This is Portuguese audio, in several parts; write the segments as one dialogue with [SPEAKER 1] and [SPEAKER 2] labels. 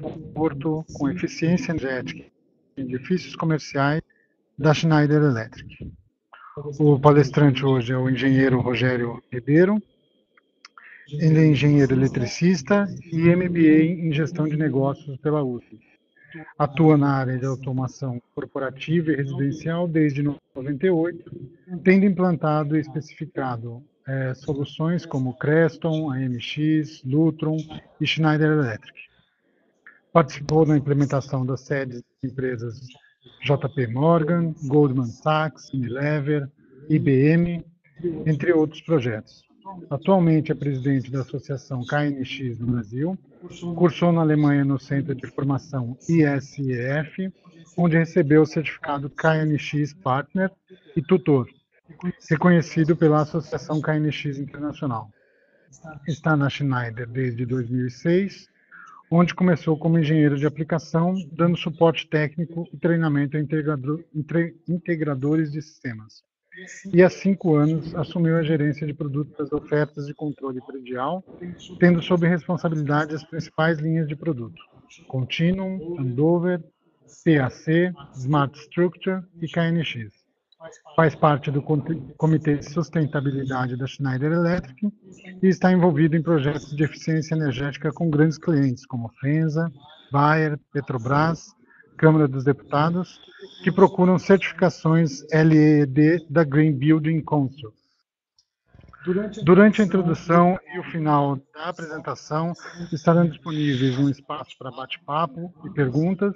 [SPEAKER 1] conforto com eficiência energética em edifícios comerciais da Schneider Electric. O palestrante hoje é o engenheiro Rogério Ribeiro. Ele é engenheiro eletricista e MBA em gestão de negócios pela USP. Atua na área de automação corporativa e residencial desde 1998, tendo implantado e especificado soluções como Creston, AMX, Lutron e Schneider Electric. Participou da implementação das sedes de empresas JP Morgan, Goldman Sachs, Unilever, IBM, entre outros projetos. Atualmente é presidente da Associação KNX no Brasil, cursou na Alemanha no Centro de Formação ISEF, onde recebeu o certificado KNX Partner e Tutor, reconhecido pela Associação KNX Internacional. Está na Schneider desde 2006, onde começou como engenheiro de aplicação, dando suporte técnico e treinamento a integradores de sistemas. E há 5 anos assumiu a gerência de produtos das ofertas de controle predial, tendo sob responsabilidade as principais linhas de produto: Continuum, Andover, PAC, Smart Structure e KNX. Faz parte do Comitê de Sustentabilidade da Schneider Electric e está envolvido em projetos de eficiência energética com grandes clientes como Fenza, Bayer, Petrobras, Câmara dos Deputados, que procuram certificações LEED da Green Building Council. Durante a introdução e o final da apresentação, estarão disponíveis um espaço para bate-papo e perguntas,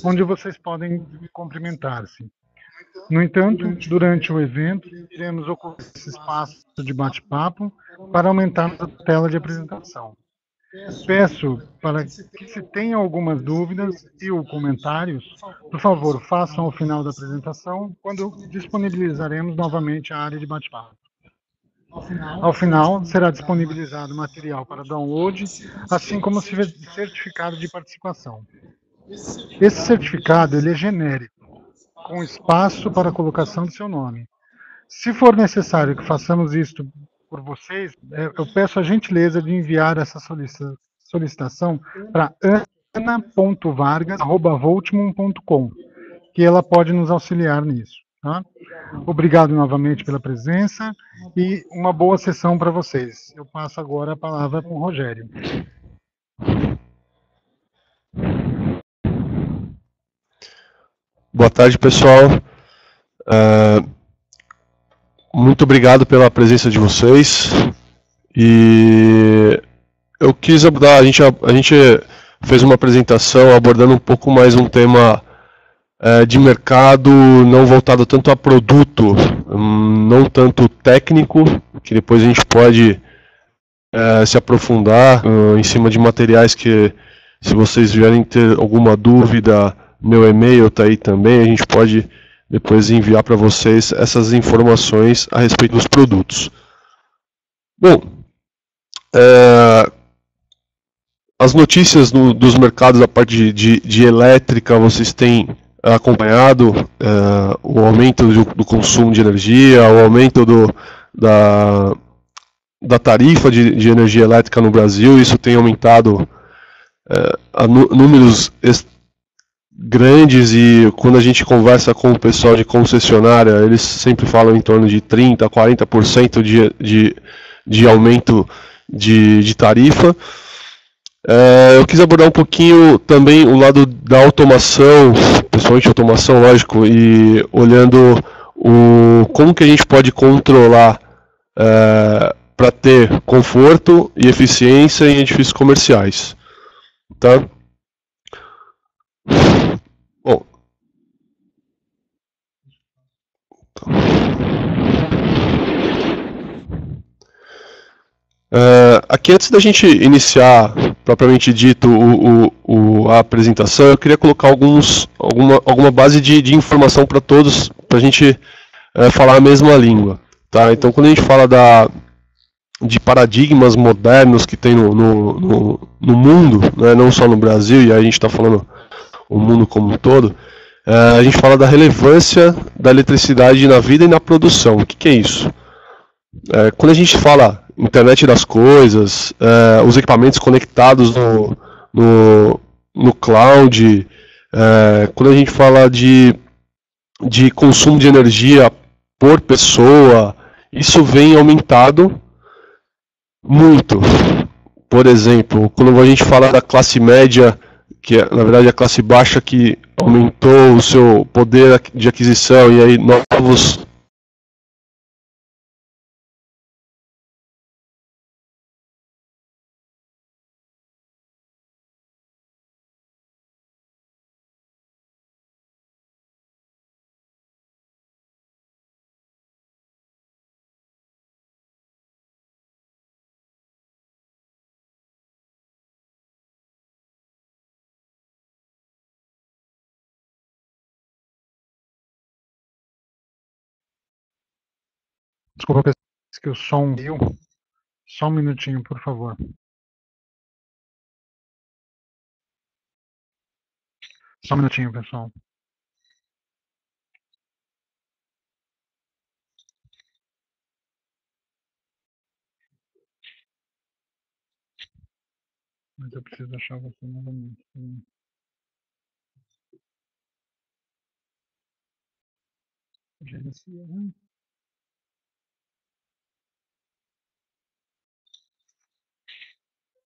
[SPEAKER 1] onde vocês podem cumprimentar-se. No entanto, durante o evento, iremos ocupar esse espaço de bate-papo para aumentarmos a tela de apresentação. Peço para que, se tenham algumas dúvidas e ou comentários, por favor, façam ao final da apresentação, quando disponibilizaremos novamente a área de bate-papo. Ao final, será disponibilizado material para download, assim como certificado de participação. Esse certificado ele é genérico, com espaço para a colocação do seu nome. Se for necessário que façamos isto por vocês, eu peço a gentileza de enviar essa solicitação para ana.vargas@voltmon.com, que ela pode nos auxiliar nisso. Tá? Obrigado novamente pela presença e uma boa sessão para vocês. Eu passo agora a palavra para o Rogério.
[SPEAKER 2] Boa tarde, pessoal. Muito obrigado pela presença de vocês. E eu quis abordar, a gente fez uma apresentação abordando um pouco mais um tema de mercado, não voltado tanto a produto, não tanto técnico, que depois a gente pode se aprofundar em cima de materiais que, se vocês vierem ter alguma dúvida, meu e-mail está aí também, a gente pode depois enviar para vocês essas informações a respeito dos produtos. Bom, as notícias dos mercados da parte de elétrica, vocês têm acompanhado o aumento do consumo de energia, o aumento da tarifa de energia elétrica no Brasil. Isso tem aumentado a números grandes, e quando a gente conversa com o pessoal de concessionária, eles sempre falam em torno de 30% a 40% de aumento de tarifa. Eu quis abordar um pouquinho também o lado da automação, principalmente automação, lógico, e olhando como que a gente pode controlar para ter conforto e eficiência em edifícios comerciais. Tá? Bom, aqui, antes da gente iniciar propriamente dito a apresentação, eu queria colocar alguma base de informação para todos, para a gente falar a mesma língua. Tá? Então, quando a gente fala de paradigmas modernos que tem no mundo, né, não só no Brasil, e aí a gente está falando o mundo como um todo, a gente fala da relevância da eletricidade na vida e na produção. O que é isso? Quando a gente fala internet das coisas, os equipamentos conectados no cloud. Quando a gente fala de consumo de energia por pessoa, isso vem aumentado muito. Por exemplo, quando a gente fala da classe média, que é, na verdade, a classe baixa que aumentou o seu poder de aquisição e aí novos
[SPEAKER 1] Desculpa, pessoal, que o som caiu. Só um minutinho, por favor. Só um minutinho, pessoal. Mas eu preciso achar você novamente. Gerencia, né?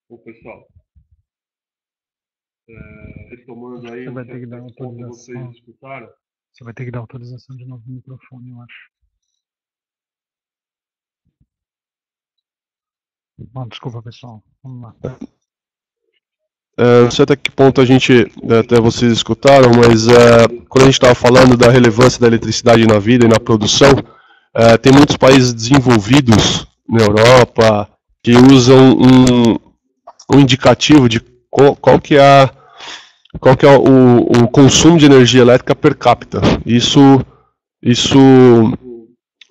[SPEAKER 2] Ô, pessoal, retomando aí
[SPEAKER 1] Você vai
[SPEAKER 2] o
[SPEAKER 1] ter que dar
[SPEAKER 2] que
[SPEAKER 1] autorização.
[SPEAKER 2] vocês escutaram.
[SPEAKER 1] Você vai ter que dar autorização de novo no microfone, eu acho. Bom, desculpa, pessoal. Vamos lá.
[SPEAKER 2] Não sei até que ponto a gente, até vocês escutaram, mas quando a gente estava falando da relevância da eletricidade na vida e na produção, tem muitos países desenvolvidos na Europa que usam um indicativo de qual que é o consumo de energia elétrica per capita. Isso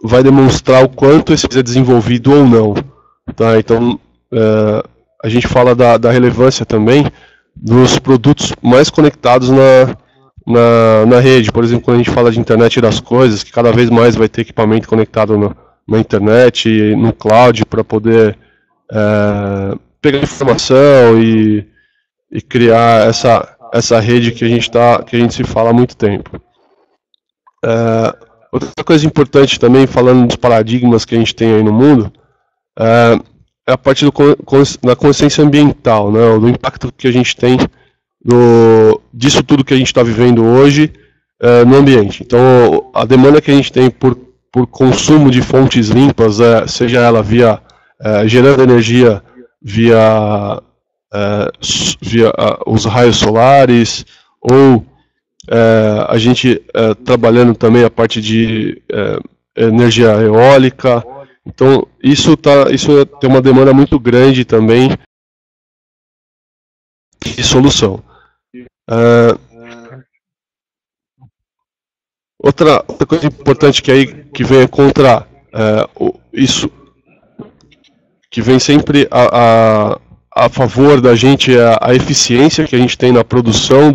[SPEAKER 2] vai demonstrar o quanto esse é desenvolvido ou não. Tá? Então, a gente fala da relevância também dos produtos mais conectados na rede. Por exemplo, quando a gente fala de internet das coisas, que cada vez mais vai ter equipamento conectado na internet e no cloud para poder pegar informação e criar essa rede que a gente se fala há muito tempo. Outra coisa importante também, falando dos paradigmas que a gente tem aí no mundo, é a parte da consciência ambiental, né, do impacto que a gente tem disso tudo que a gente está vivendo hoje no ambiente. Então, a demanda que a gente tem por consumo de fontes limpas, seja ela gerando energia via os raios solares, ou a gente trabalhando também a parte de energia eólica. Então, isso tem uma demanda muito grande também de solução. Outra coisa importante que vem contra isso, que vem sempre a favor da gente, é a eficiência que a gente tem na produção,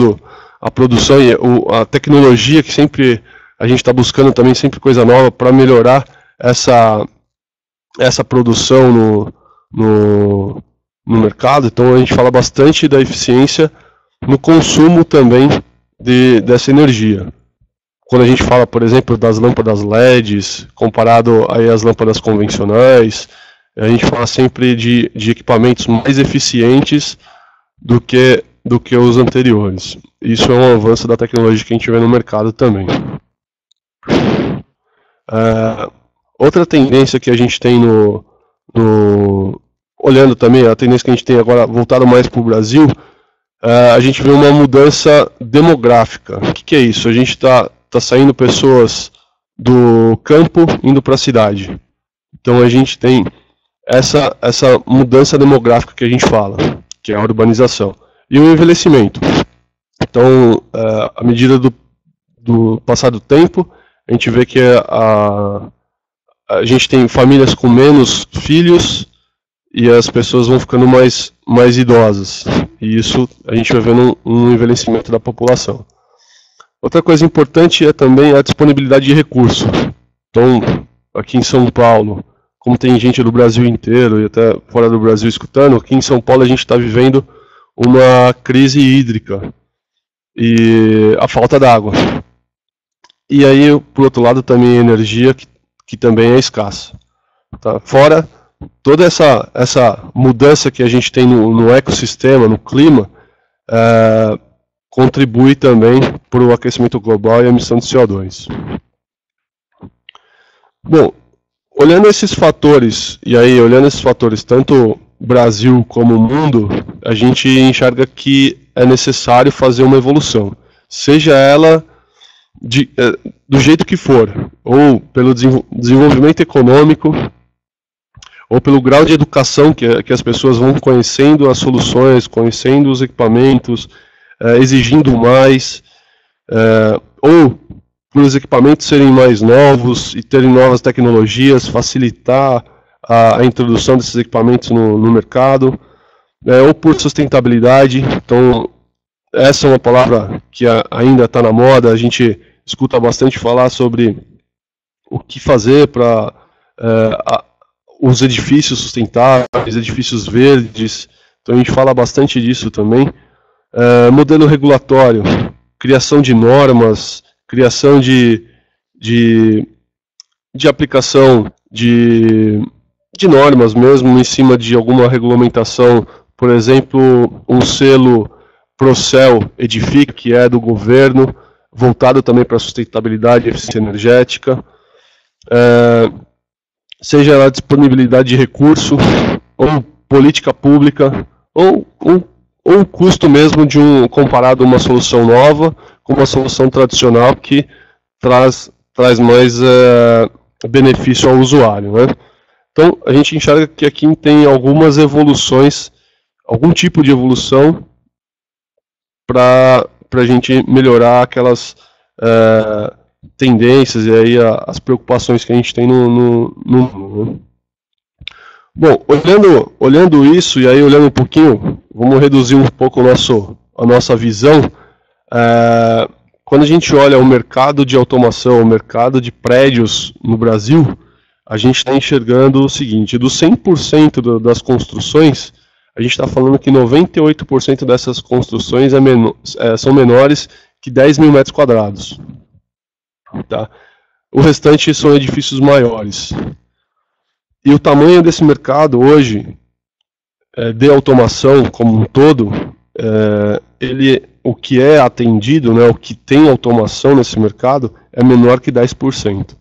[SPEAKER 2] e a tecnologia que sempre a gente está buscando também, sempre coisa nova para melhorar essa produção no mercado. Então a gente fala bastante da eficiência no consumo também dessa energia. Quando a gente fala, por exemplo, das lâmpadas LEDs, comparado aí às lâmpadas convencionais, a gente fala sempre de equipamentos mais eficientes do que os anteriores. Isso é um avanço da tecnologia que a gente vê no mercado também. Outra tendência que a gente tem olhando também, a tendência que a gente tem agora voltado mais para o Brasil, a gente vê uma mudança demográfica. O que é isso? A gente está saindo pessoas do campo indo para a cidade. Então a gente tem essa mudança demográfica que a gente fala, que é a urbanização. E o envelhecimento. Então, à medida do passar do tempo, a gente vê que a gente tem famílias com menos filhos e as pessoas vão ficando mais idosas. E isso a gente vai vendo um envelhecimento da população. Outra coisa importante é também a disponibilidade de recursos. Então, aqui em São Paulo, como tem gente do Brasil inteiro e até fora do Brasil escutando, aqui em São Paulo a gente está vivendo uma crise hídrica e a falta d'água. E aí, por outro lado, também a energia que também é escassa. Tá? Fora toda essa mudança que a gente tem no ecossistema, no clima, contribui também para o aquecimento global e a emissão de CO2. Bom, olhando esses fatores, tanto Brasil como mundo, a gente enxerga que é necessário fazer uma evolução, seja ela do jeito que for, ou pelo desenvolvimento econômico, ou pelo grau de educação que as pessoas vão conhecendo as soluções, conhecendo os equipamentos, exigindo mais, ou por os equipamentos serem mais novos e terem novas tecnologias, facilitar a introdução desses equipamentos no mercado, ou por sustentabilidade. Então, essa é uma palavra que ainda está na moda, a gente escuta bastante falar sobre o que fazer para os edifícios sustentáveis, edifícios verdes, então a gente fala bastante disso também. Modelo regulatório, criação de normas, criação de aplicação de normas mesmo em cima de alguma regulamentação, por exemplo, um selo Procel Edifica, que é do governo, voltado também para a sustentabilidade e eficiência energética, seja ela disponibilidade de recurso, ou política pública, ou o custo mesmo comparado a uma solução nova com uma solução tradicional que traz mais benefício ao usuário, né? Então, a gente enxerga que aqui tem algumas evoluções, algum tipo de evolução para a gente melhorar aquelas tendências e aí as preocupações que a gente tem no mundo, né? Bom, olhando isso e aí olhando um pouquinho, vamos reduzir um pouco a nossa visão. Quando a gente olha o mercado de automação, o mercado de prédios no Brasil, a gente está enxergando o seguinte: dos 100% das construções, a gente está falando que 98% dessas construções são menores que 10 mil metros quadrados. Tá? O restante são edifícios maiores. E o tamanho desse mercado hoje, de automação como um todo, o que é atendido, né, o que tem automação nesse mercado, é menor que 10%.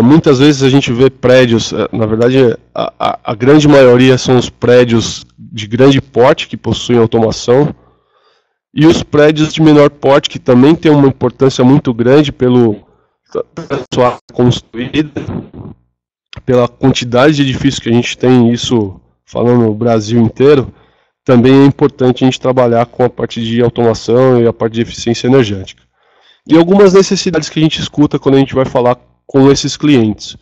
[SPEAKER 2] Muitas vezes a gente vê prédios, na verdade a grande maioria são os prédios de grande porte que possuem automação, e os prédios de menor porte que também têm uma importância muito grande pela sua construída, pela quantidade de edifícios que a gente tem, isso falando no Brasil inteiro, também é importante a gente trabalhar com a parte de automação e a parte de eficiência energética. E algumas necessidades que a gente escuta quando a gente vai falar com esses clientes.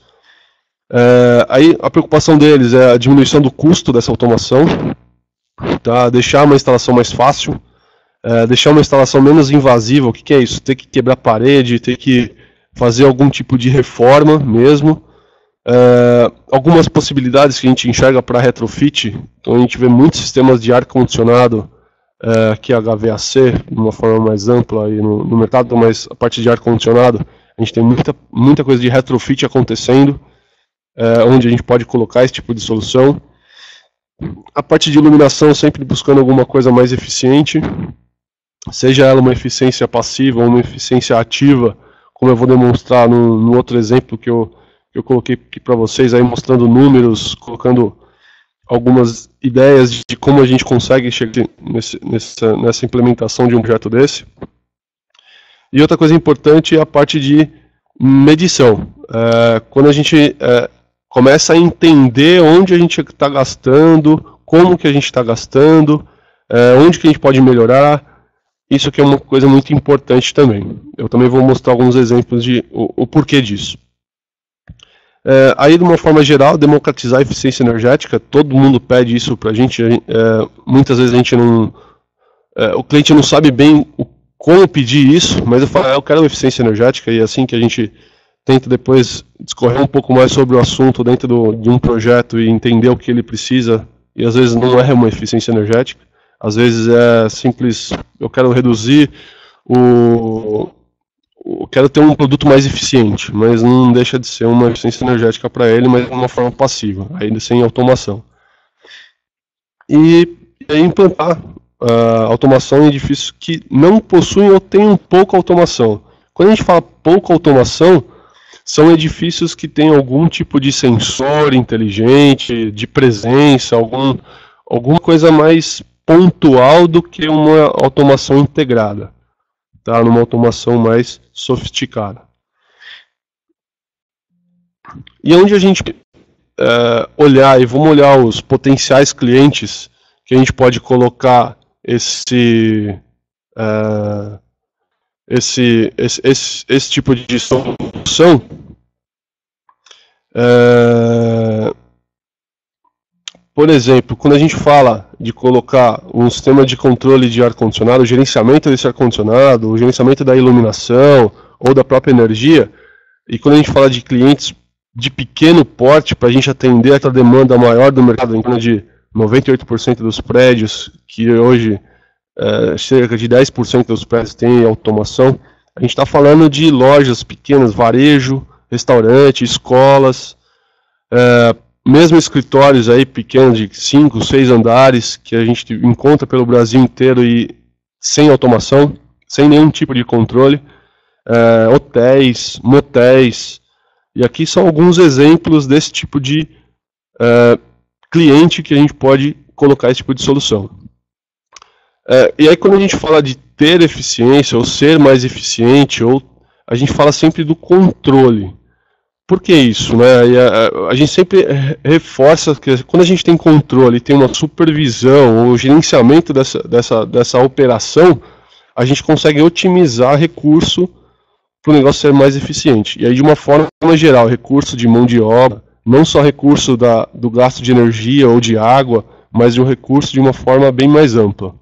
[SPEAKER 2] Aí a preocupação deles é a diminuição do custo dessa automação, tá? Deixar uma instalação mais fácil, deixar uma instalação menos invasiva. O que é isso? Ter que quebrar parede, ter que fazer algum tipo de reforma mesmo. Algumas possibilidades que a gente enxerga para retrofit. Então a gente vê muitos sistemas de ar-condicionado, que é HVAC, de uma forma mais ampla aí no mercado, mas a parte de ar-condicionado, a gente tem muita coisa de retrofit acontecendo, onde a gente pode colocar esse tipo de solução. A parte de iluminação, sempre buscando alguma coisa mais eficiente, seja ela uma eficiência passiva ou uma eficiência ativa, como eu vou demonstrar no outro exemplo que eu coloquei aqui para vocês, aí mostrando números, colocando algumas ideias de como a gente consegue chegar nessa implementação de um projeto desse. E outra coisa importante é a parte de medição. Quando a gente começa a entender onde a gente está gastando, como que a gente está gastando, onde que a gente pode melhorar, isso aqui é uma coisa muito importante também. Eu também vou mostrar alguns exemplos de o porquê disso. Aí, de uma forma geral, democratizar a eficiência energética, todo mundo pede isso para a gente. Muitas vezes a gente não, o cliente não sabe bem como pedir isso, mas eu falo, eu quero eficiência energética, e é assim que a gente tenta depois discorrer um pouco mais sobre o assunto dentro de um projeto e entender o que ele precisa e às vezes não é uma eficiência energética, às vezes é simples, eu quero reduzir quero ter um produto mais eficiente, mas não deixa de ser uma eficiência energética para ele, mas de uma forma passiva, ainda sem automação. E implantar automação em edifícios que não possuem ou têm pouca automação. Quando a gente fala pouca automação, são edifícios que têm algum tipo de sensor inteligente, de presença, alguma coisa mais pontual do que uma automação integrada, tá? Numa automação mais sofisticada. E onde a gente olhar, e vamos olhar os potenciais clientes que a gente pode colocar esse tipo de solução, por exemplo, quando a gente fala de colocar um sistema de controle de ar-condicionado, o gerenciamento desse ar-condicionado, o gerenciamento da iluminação ou da própria energia, e quando a gente fala de clientes de pequeno porte, para a gente atender aquela demanda maior do mercado, em torno de 98% dos prédios, que hoje cerca de 10% dos prédios têm automação, a gente está falando de lojas pequenas, varejo, restaurante, escolas, mesmo escritórios aí pequenos de 5, 6 andares, que a gente encontra pelo Brasil inteiro e sem automação, sem nenhum tipo de controle, hotéis, motéis, e aqui são alguns exemplos desse tipo de cliente que a gente pode colocar esse tipo de solução. E aí quando a gente fala de ter eficiência, ou ser mais eficiente, a gente fala sempre do controle. Por que isso, né? A gente sempre reforça que quando a gente tem controle, tem uma supervisão ou gerenciamento dessa operação, a gente consegue otimizar recurso para o negócio ser mais eficiente. E aí, de uma forma geral, recurso de mão de obra, não só recurso do gasto de energia ou de água, mas de um recurso de uma forma bem mais ampla.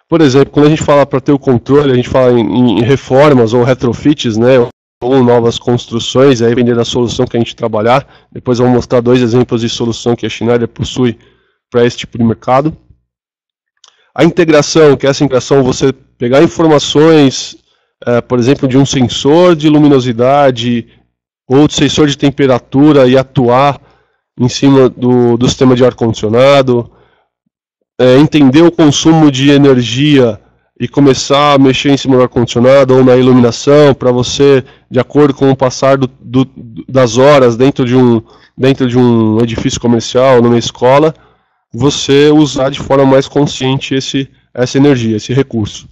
[SPEAKER 2] Por exemplo, quando a gente fala para ter o controle, a gente fala em reformas ou retrofits, né? Ou novas construções, aí dependendo da solução que a gente trabalhar. Depois eu vou mostrar 2 exemplos de solução que a Schneider possui para esse tipo de mercado. A integração, que é essa integração, você pegar informações, por exemplo, de um sensor de luminosidade ou de sensor de temperatura e atuar em cima do sistema de ar-condicionado, entender o consumo de energia e começar a mexer em cima do ar-condicionado ou na iluminação, para você, de acordo com o passar das horas dentro de um edifício comercial, numa escola, você usar de forma mais consciente essa energia, esse recurso.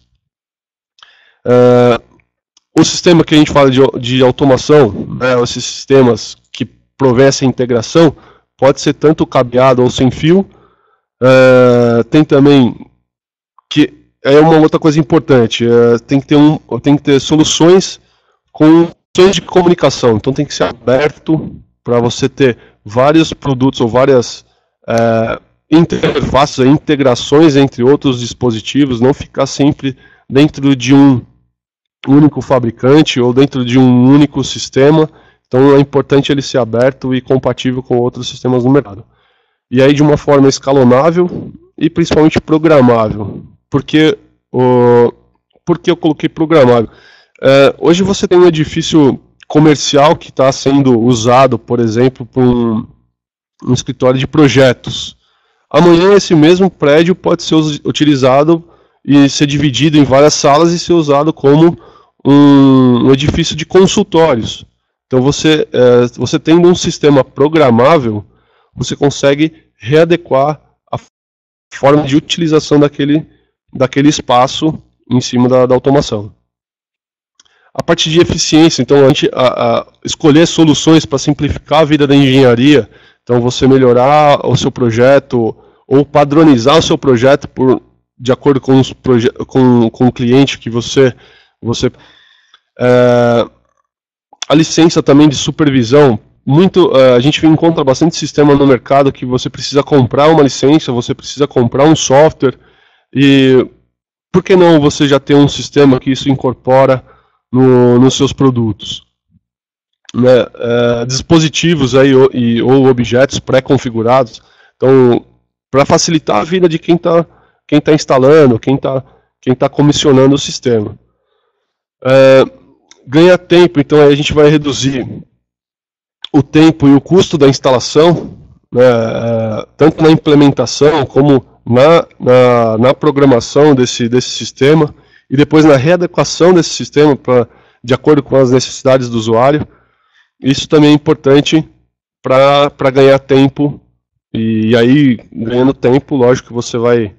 [SPEAKER 2] O sistema que a gente fala de automação, né, esses sistemas que provém essa integração, pode ser tanto cabeado ou sem fio. Tem também que é uma outra coisa importante, tem que ter soluções com soluções de comunicação, então tem que ser aberto para você ter vários produtos ou várias interfaces, integrações entre outros dispositivos, não ficar sempre dentro de um único fabricante ou dentro de um único sistema. Então é importante ele ser aberto e compatível com outros sistemas no mercado. E aí de uma forma escalonável e principalmente programável. Por que eu coloquei programável? Hoje você tem um edifício comercial que está sendo usado, por exemplo, por um escritório de projetos. Amanhã esse mesmo prédio pode ser utilizado e ser dividido em várias salas e ser usado como um edifício de consultórios. Então você tendo um sistema programável, você consegue readequar a forma de utilização daquele espaço em cima da automação. A parte de eficiência, então a gente escolher soluções para simplificar a vida da engenharia, então você melhorar o seu projeto ou padronizar o seu projeto de acordo com o cliente que você a licença também de supervisão. A gente encontra bastante sistema no mercado que você precisa comprar uma licença, você precisa comprar um software, e por que não você já ter um sistema que isso incorpora nos seus produtos? Né? Dispositivos aí, ou objetos pré-configurados. Então, para facilitar a vida de quem tá instalando, quem tá comissionando o sistema. Ganha tempo, então aí a gente vai reduzir o tempo e o custo da instalação, né, tanto na implementação como na programação desse sistema, e depois na readequação desse sistema de acordo com as necessidades do usuário. Isso também é importante para ganhar tempo, e aí, ganhando tempo, lógico que você vai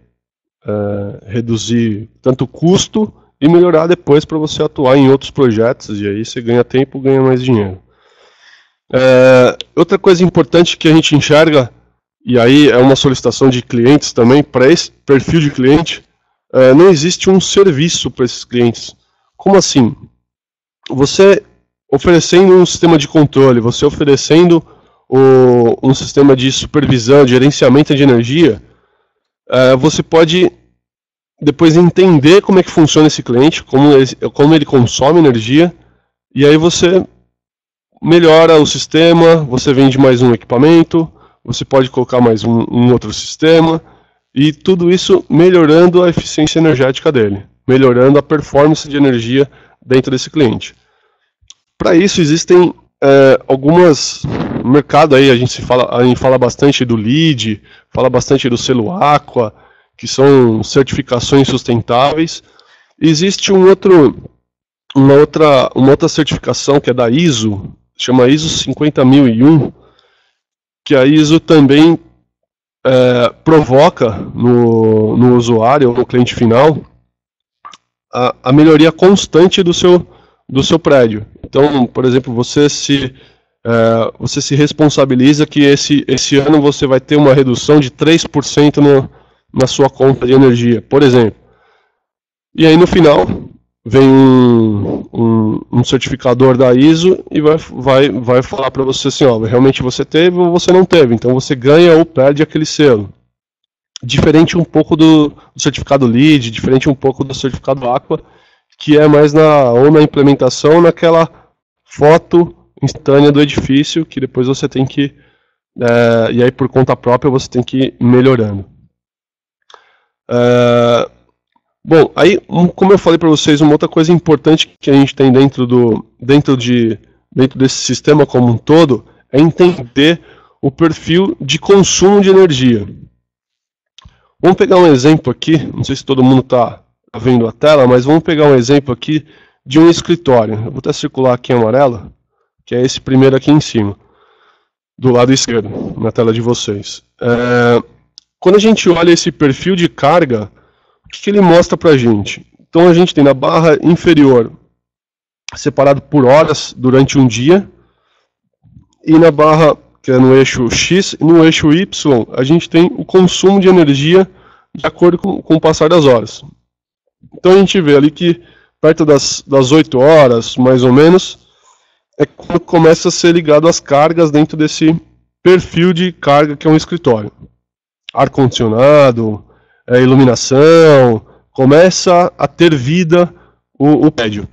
[SPEAKER 2] reduzir tanto o custo e melhorar depois para você atuar em outros projetos, e aí você ganha tempo, ganha mais dinheiro. Outra coisa importante que a gente enxerga, e aí é uma solicitação de clientes também, para esse perfil de cliente, não existe um serviço para esses clientes. Como assim? Você oferecendo um sistema de controle, você oferecendo um sistema de supervisão, de gerenciamento de energia, você pode depois entender como é que funciona esse cliente, como ele consome energia, e aí você melhora o sistema, você vende mais um equipamento, você pode colocar mais um outro sistema, e tudo isso melhorando a eficiência energética dele, melhorando a performance de energia dentro desse cliente. Para isso existem algumas... No mercado aí a gente fala bastante do LEED, fala bastante do selo Aqua, que são certificações sustentáveis. Existe uma outra certificação que é da ISO, chama ISO 50001, que a ISO também provoca no usuário, ou no cliente final, a melhoria constante do seu prédio. Então, por exemplo, você se responsabiliza que esse ano você vai ter uma redução de 3% na sua conta de energia, por exemplo. E aí no final vem um certificador da ISO e vai falar para você assim, ó, realmente você teve ou você não teve, então você ganha ou perde aquele selo. Diferente um pouco do certificado LEED, diferente um pouco do certificado Aqua, que é mais ou na implementação, naquela foto instantânea do edifício, que depois você tem que, e aí por conta própria você tem que ir melhorando. Bom, aí, como eu falei para vocês, uma outra coisa importante que a gente tem dentro desse sistema como um todo, é entender o perfil de consumo de energia. Vamos pegar um exemplo aqui, não sei se todo mundo está vendo a tela, mas vamos pegar um exemplo aqui de um escritório. Eu vou até circular aqui em amarelo, que é esse primeiro aqui em cima, do lado esquerdo, na tela de vocês. Quando a gente olha esse perfil de carga, o que ele mostra para a gente? Então a gente tem na barra inferior, separado por horas durante um dia, e na barra, que é no eixo X, e no eixo Y, a gente tem o consumo de energia de acordo com o passar das horas. Então a gente vê ali que perto das 8 horas, mais ou menos, é quando começa a ser ligado às cargas dentro desse perfil de carga que é um escritório. Ar-condicionado, iluminação, começa a ter vida o prédio.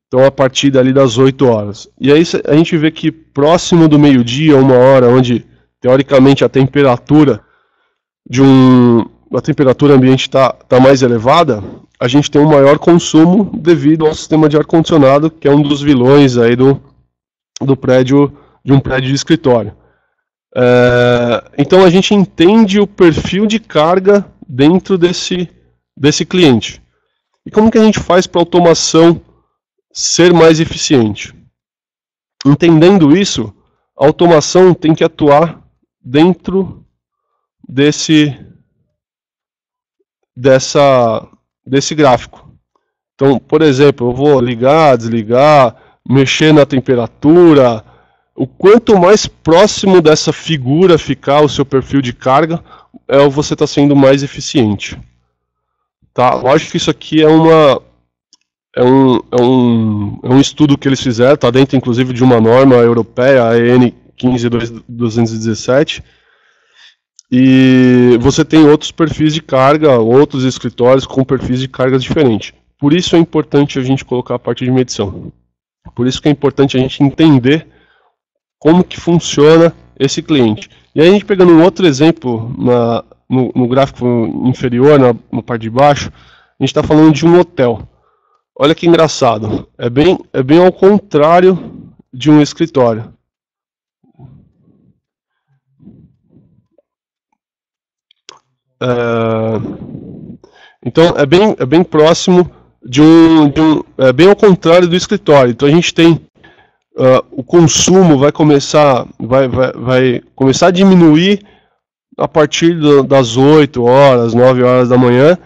[SPEAKER 2] Então a partir dali das 8 horas. E aí a gente vê que próximo do meio-dia, 1 hora, onde teoricamente a temperatura a temperatura ambiente está mais elevada, a gente tem um maior consumo devido ao sistema de ar-condicionado, que é um dos vilões aí do prédio, de um prédio de escritório. Então a gente entende o perfil de carga dentro desse cliente. E como que a gente faz para a automação ser mais eficiente? Entendendo isso, a automação tem que atuar dentro desse gráfico. Então, por exemplo, eu vou ligar, desligar, mexer na temperatura. O quanto mais próximo dessa figura ficar o seu perfil de carga, você está sendo mais eficiente. Tá? Lógico que isso aqui é um estudo que eles fizeram, está dentro inclusive de uma norma europeia, a EN 15217, e você tem outros perfis de carga, outros escritórios com perfis de cargas diferentes. Por isso é importante a gente colocar a parte de medição. Por isso que é importante a gente entender como que funciona esse cliente. E aí a gente pegando um outro exemplo no gráfico inferior, na parte de baixo, a gente está falando de um hotel. Olha que engraçado, é bem ao contrário de um escritório. Então é bem próximo é bem ao contrário do escritório. Então a gente tem o consumo vai começar a diminuir a partir das 8 horas, 9 horas da manhã,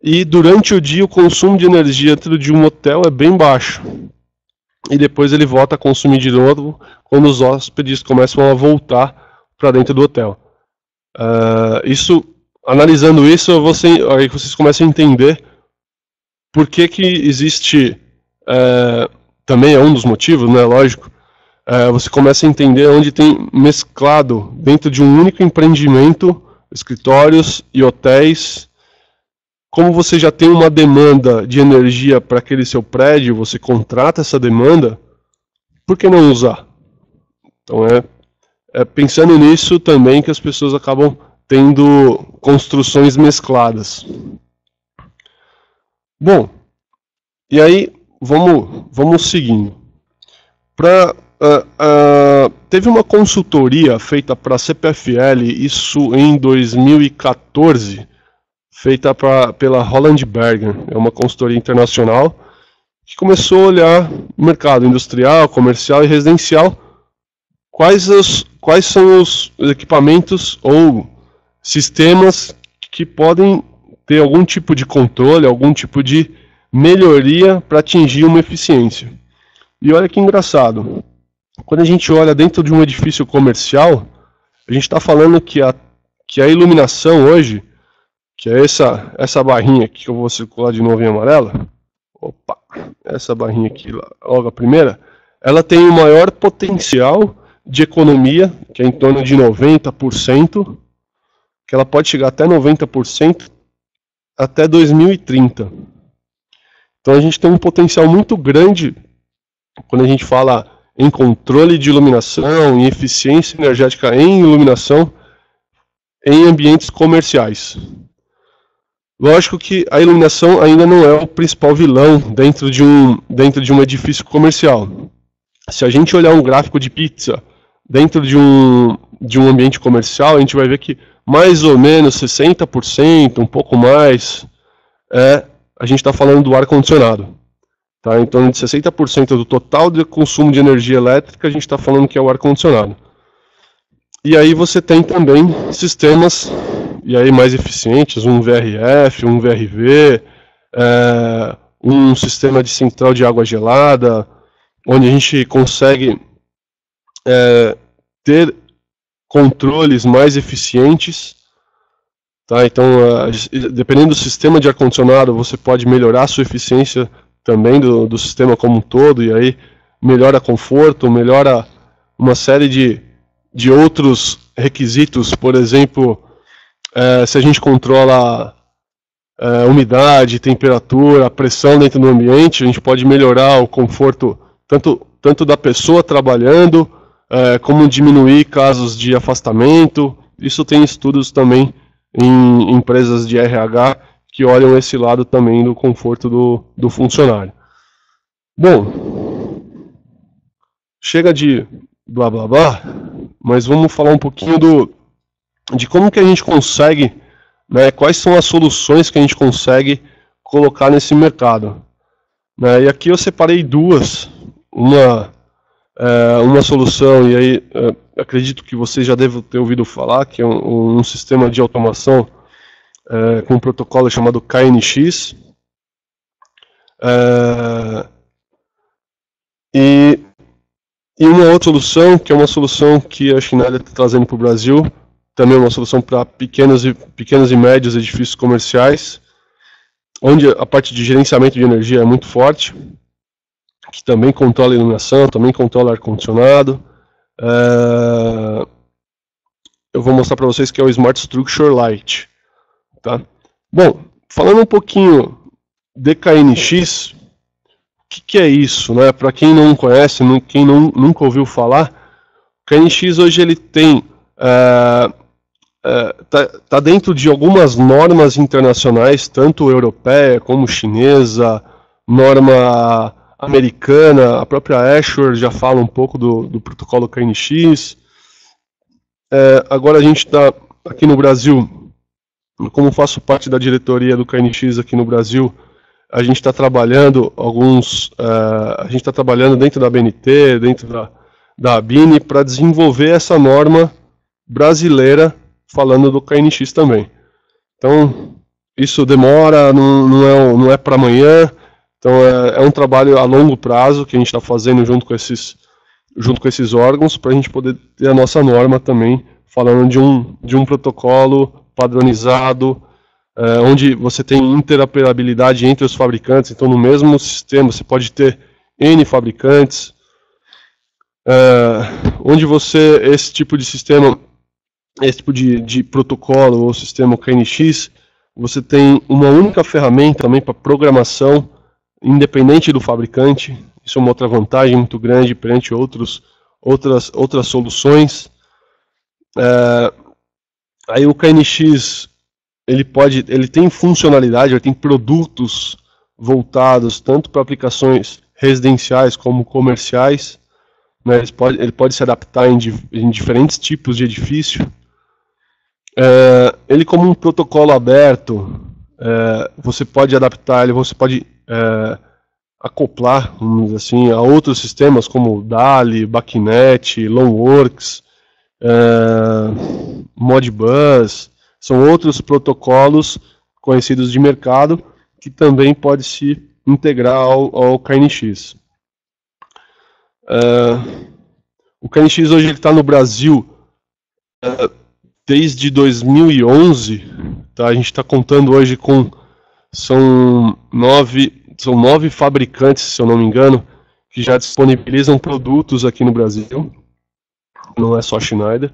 [SPEAKER 2] e durante o dia o consumo de energia dentro de um hotel é bem baixo. E depois ele volta a consumir de novo quando os hóspedes começam a voltar para dentro do hotel. Analisando isso, aí vocês começam a entender por que existe, também é um dos motivos, né, lógico, você começa a entender onde tem mesclado dentro de um único empreendimento, escritórios e hotéis. Como você já tem uma demanda de energia para aquele seu prédio, você contrata essa demanda, por que não usar? Então pensando nisso também que as pessoas acabam tendo construções mescladas. Bom, e aí vamos seguindo. Teve uma consultoria feita para a CPFL, isso em 2014, feita pela Roland Berger, é uma consultoria internacional, que começou a olhar o mercado industrial, comercial e residencial, quais são os equipamentos ou sistemas que podem ter algum tipo de controle, algum tipo de melhoria para atingir uma eficiência. E olha que engraçado, quando a gente olha dentro de um edifício comercial, a gente está falando que a iluminação hoje, que é essa barrinha aqui que eu vou circular de novo em amarela, opa, essa barrinha aqui, logo a primeira, ela tem o maior potencial de economia, que é em torno de 90%, que ela pode chegar até 90% até 2030. Então a gente tem um potencial muito grande quando a gente fala em controle de iluminação, em eficiência energética em iluminação em ambientes comerciais. Lógico que a iluminação ainda não é o principal vilão dentro de um edifício comercial. Se a gente olhar um gráfico de pizza dentro de um ambiente comercial, a gente vai ver que mais ou menos 60%, um pouco mais, a gente está falando do ar-condicionado. Tá? Em torno de 60% do total de consumo de energia elétrica, a gente está falando que é o ar-condicionado. E aí você tem também sistemas mais eficientes, um VRF, um VRV, um sistema de central de água gelada, onde a gente consegue ter controles mais eficientes. Tá? Então, dependendo do sistema de ar-condicionado, você pode melhorar a sua eficiência também do sistema como um todo, e aí melhora conforto, melhora uma série de outros requisitos. Por exemplo, se a gente controla umidade, temperatura, pressão dentro do ambiente, a gente pode melhorar o conforto tanto da pessoa trabalhando, como diminuir casos de afastamento. Isso tem estudos também em empresas de RH que olham esse lado também do conforto do funcionário. Bom, chega de blá blá blá, mas vamos falar um pouquinho de como que a gente consegue, né, quais são as soluções que a gente consegue colocar nesse mercado. Né, e aqui eu separei duas, uma solução, e aí acredito que vocês já devem ter ouvido falar, que é um sistema de automação com um protocolo chamado KNX. E uma outra solução, que é uma solução que a Schneider está trazendo para o Brasil, também uma solução para pequenos e médios edifícios comerciais, onde a parte de gerenciamento de energia é muito forte, que também controla a iluminação, também controla ar-condicionado. Eu vou mostrar para vocês que é o Smart Structure Light. Tá? Bom, falando um pouquinho de KNX, o que é isso? Né? Para quem não conhece, quem nunca ouviu falar, o KNX hoje ele tem Tá dentro de algumas normas internacionais, tanto europeia como chinesa, norma americana, a própria Azure já fala um pouco do protocolo KNX. Agora a gente está aqui no Brasil, como faço parte da diretoria do KNX aqui no Brasil, a gente está trabalhando a gente está trabalhando dentro da BNT, dentro da ABINE, para desenvolver essa norma brasileira falando do KNX também. Então, isso demora, não é para amanhã, então é um trabalho a longo prazo que a gente está fazendo junto com esses órgãos, para a gente poder ter a nossa norma também, falando de um protocolo padronizado, onde você tem interoperabilidade entre os fabricantes. Então, no mesmo sistema, você pode ter N fabricantes, onde esse tipo de sistema, esse tipo de protocolo ou sistema KNX, você tem uma única ferramenta também para programação, independente do fabricante. Isso é uma outra vantagem muito grande perante outras soluções. Aí o KNX, ele tem funcionalidade, ele tem produtos voltados tanto para aplicações residenciais como comerciais, né? Ele pode se adaptar em diferentes tipos de edifício. Ele, como um protocolo aberto, você pode adaptar ele, você pode acoplar, vamos dizer assim, a outros sistemas como DALI, BACnet, Loanworks, Modbus. São outros protocolos conhecidos de mercado que também pode se integrar ao KNX. O KNX hoje está no Brasil desde 2011. Tá? A gente está contando hoje com... São nove fabricantes, se eu não me engano, que já disponibilizam produtos aqui no Brasil. Não é só a Schneider.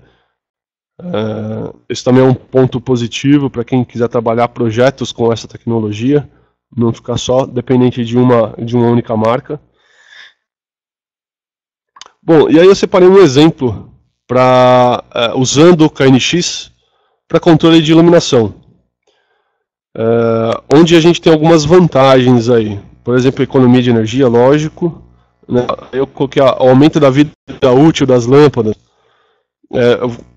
[SPEAKER 2] Esse também é um ponto positivo para quem quiser trabalhar projetos com essa tecnologia, não ficar só dependente de uma única marca. Bom, e aí eu separei um exemplo usando o KNX para controle de iluminação, onde a gente tem algumas vantagens aí. Por exemplo, economia de energia, lógico, né? Eu coloquei o aumento da vida útil das lâmpadas.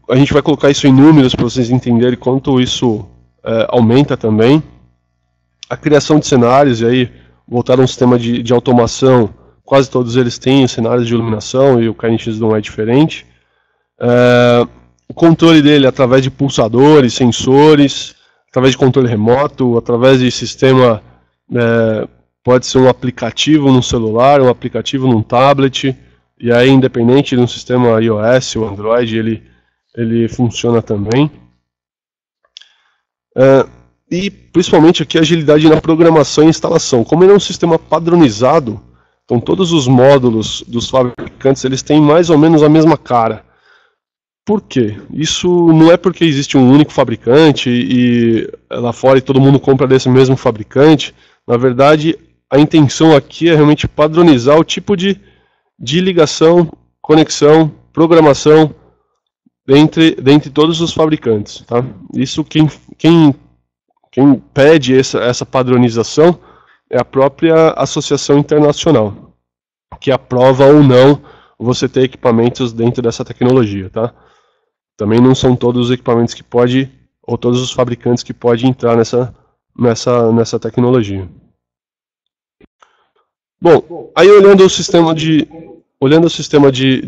[SPEAKER 2] A gente vai colocar isso em números para vocês entenderem quanto isso aumenta também. A criação de cenários, e aí voltar a um sistema de automação, quase todos eles têm cenários de iluminação e o KNX não é diferente. O controle dele através de pulsadores, sensores, através de controle remoto, através de sistema, pode ser um aplicativo no celular, um aplicativo num tablet, e aí independente de um sistema iOS ou Android, ele funciona também. E principalmente aqui a agilidade na programação e instalação. Como ele é um sistema padronizado, então todos os módulos dos fabricantes eles têm mais ou menos a mesma cara. Por quê? Isso não é porque existe um único fabricante e lá fora e todo mundo compra desse mesmo fabricante. Na verdade, a intenção aqui é realmente padronizar o tipo de ligação, conexão, programação dentre todos os fabricantes. Tá? Isso quem pede essa padronização é a própria Associação Internacional, que aprova ou não você ter equipamentos dentro dessa tecnologia. Tá? Também não são todos os equipamentos que pode, ou todos os fabricantes que podem entrar nessa tecnologia. Bom, aí olhando o sistema de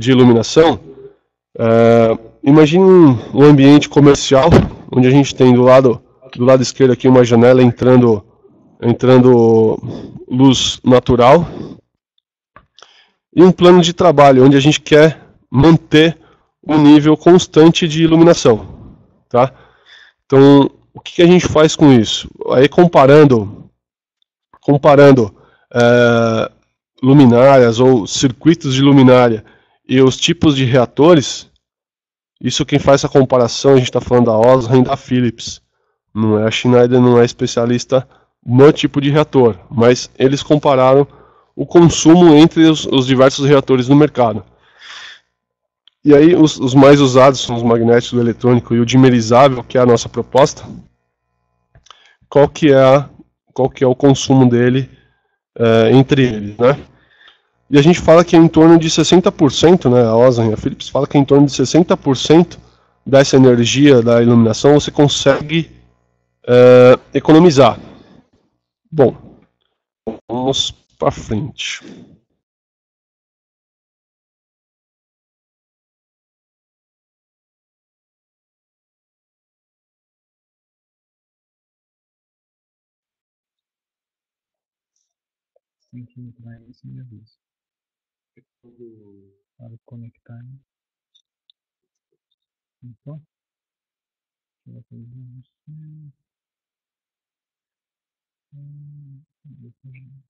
[SPEAKER 2] iluminação, imagine um ambiente comercial, onde a gente tem do lado esquerdo aqui uma janela entrando luz natural, e um plano de trabalho, onde a gente quer manter um nível constante de iluminação. Tá? Então, o que a gente faz com isso? Aí comparando luminárias ou circuitos de luminária e os tipos de reatores, isso quem faz essa comparação, a gente está falando da Osram e da Philips. Não é, a Schneider não é especialista no tipo de reator, mas eles compararam o consumo entre os diversos reatores no mercado. E aí os mais usados são os magnéticos, o eletrônico e o dimerizável, que é a nossa proposta. Qual que é o consumo dele entre eles, né? E a gente fala que é em torno de 60%, né? A Osram e a Philips fala que é em torno de 60% dessa energia da iluminação você consegue economizar. Bom, vamos para frente.
[SPEAKER 1] Tem que entrar aí sem aviso. Para conectar. Então, vai fazer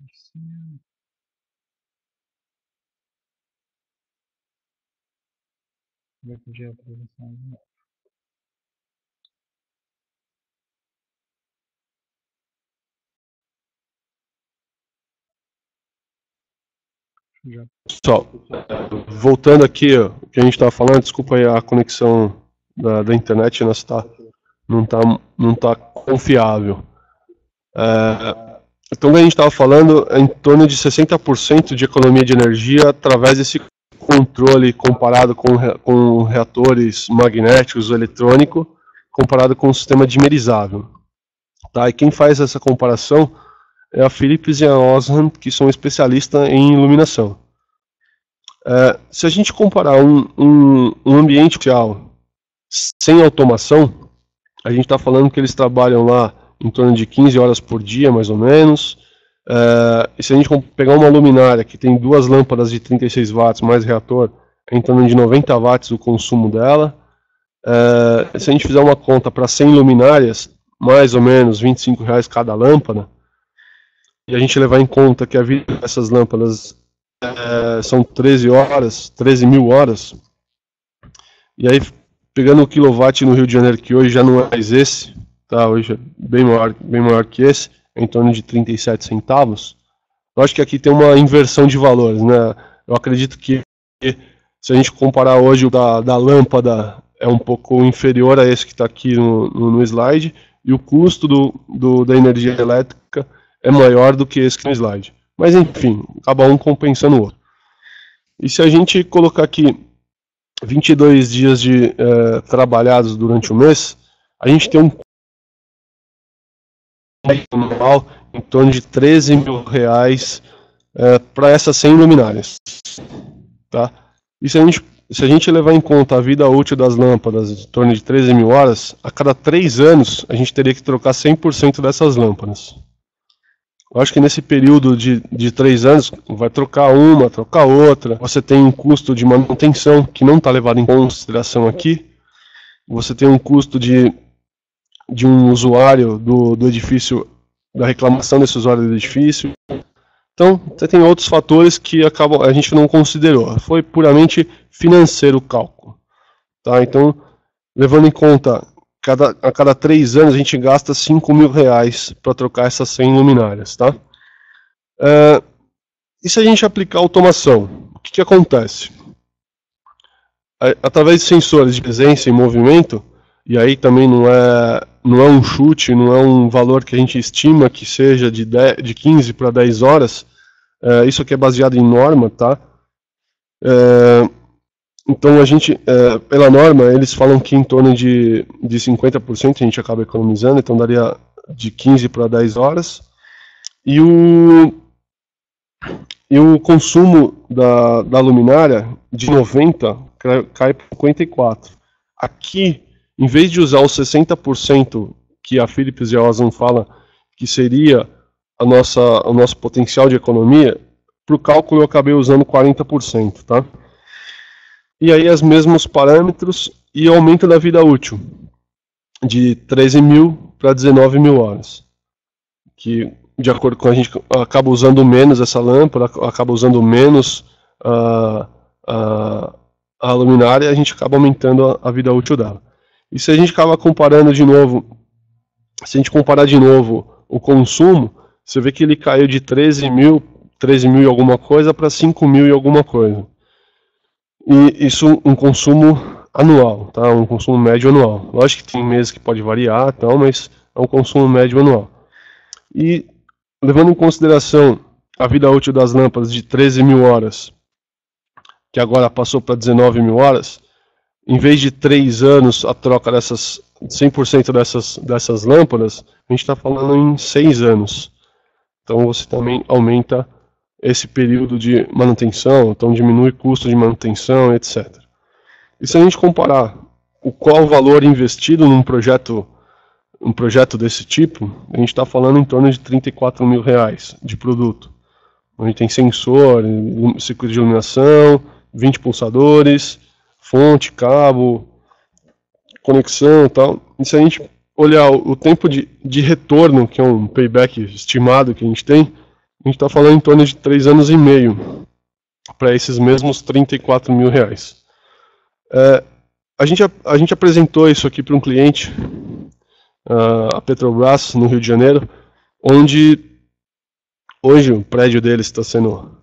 [SPEAKER 1] assim. Vai pedir a atualização.
[SPEAKER 2] Pessoal, voltando aqui, ó, o que a gente estava falando, desculpa aí a conexão da internet, não tá confiável. Então, o que a gente estava falando é em torno de 60% de economia de energia através desse controle comparado com reatores magnéticos ou eletrônico, comparado com o sistema dimerizável. Tá? E quem faz essa comparação é a Philips e a Osram, que são especialistas em iluminação. Se a gente comparar um ambiente social sem automação, a gente está falando que eles trabalham lá em torno de 15 horas por dia, mais ou menos. E se a gente pegar uma luminária que tem duas lâmpadas de 36 watts mais reator, é em torno de 90 watts o consumo dela. Se a gente fizer uma conta para 100 luminárias, mais ou menos R$25 cada lâmpada, e a gente levar em conta que a vida dessas lâmpadas são 13 mil horas, e aí pegando o quilowatt no Rio de Janeiro, que hoje já não é mais esse, tá? Hoje é bem maior que esse, é em torno de 37 centavos, eu acho que aqui tem uma inversão de valores, né? Eu acredito que se a gente comparar hoje o da lâmpada é um pouco inferior a esse que está aqui no slide, e o custo da energia elétrica é maior do que esse que no slide. Mas enfim, acaba um compensando o outro. E se a gente colocar aqui 22 dias trabalhados durante o mês, a gente tem um anual em torno de R$13.000 para essas 100 luminárias. Tá? E se a gente levar em conta a vida útil das lâmpadas em torno de 13 mil horas, a cada 3 anos a gente teria que trocar 100% dessas lâmpadas. Eu acho que nesse período de 3 anos, vai trocar uma, trocar outra. Você tem um custo de manutenção que não está levado em consideração aqui. Você tem um custo de um usuário do edifício, da reclamação desse usuário do edifício. Então, você tem outros fatores que a gente não considerou. Foi puramente financeiro o cálculo. Tá? Então, levando em conta, a cada 3 anos a gente gasta R$5.000 para trocar essas 100 luminárias. Tá? E se a gente aplicar automação, o que acontece? Através de sensores de presença e movimento, e aí também não é um chute, não é um valor que a gente estima que seja de 15 para 10 horas, isso aqui é baseado em norma, tá? Então a gente, pela norma, eles falam que em torno de 50% a gente acaba economizando, então daria de 15 para 10 horas. E o consumo da luminária de 90 cai para 54. Aqui, em vez de usar os 60% que a Philips e a Osram fala que seria o nosso potencial de economia, para o cálculo eu acabei usando 40%, tá? E aí os mesmos parâmetros e aumento da vida útil, de 13 mil para 19 mil horas. Que, de acordo com a gente, acaba usando menos essa lâmpada, acaba usando menos a luminária, a gente acaba aumentando a vida útil dela. E se a gente acaba comparando de novo, se a gente comparar de novo o consumo, você vê que ele caiu de 13 mil e alguma coisa para 5 mil e alguma coisa. E isso um consumo anual, tá? Um consumo médio anual. Lógico que tem meses que pode variar, tal, mas é um consumo médio anual. E levando em consideração a vida útil das lâmpadas de 13 mil horas, que agora passou para 19 mil horas, em vez de 3 anos a troca dessas 100% dessas lâmpadas, a gente está falando em 6 anos. Então você também aumenta esse período de manutenção, então diminui o custo de manutenção, etc. E se a gente comparar qual o valor investido num projeto desse tipo, a gente está falando em torno de 34 mil reais de produto. A gente tem sensor, ciclo de iluminação, 20 pulsadores, fonte, cabo, conexão e tal. E se a gente olhar o tempo de retorno, que é um payback estimado que a gente tem, a gente está falando em torno de 3 anos e meio para esses mesmos 34 mil reais. A gente apresentou isso aqui para um cliente, a Petrobras, no Rio de Janeiro, onde hoje o prédio deles está sendo,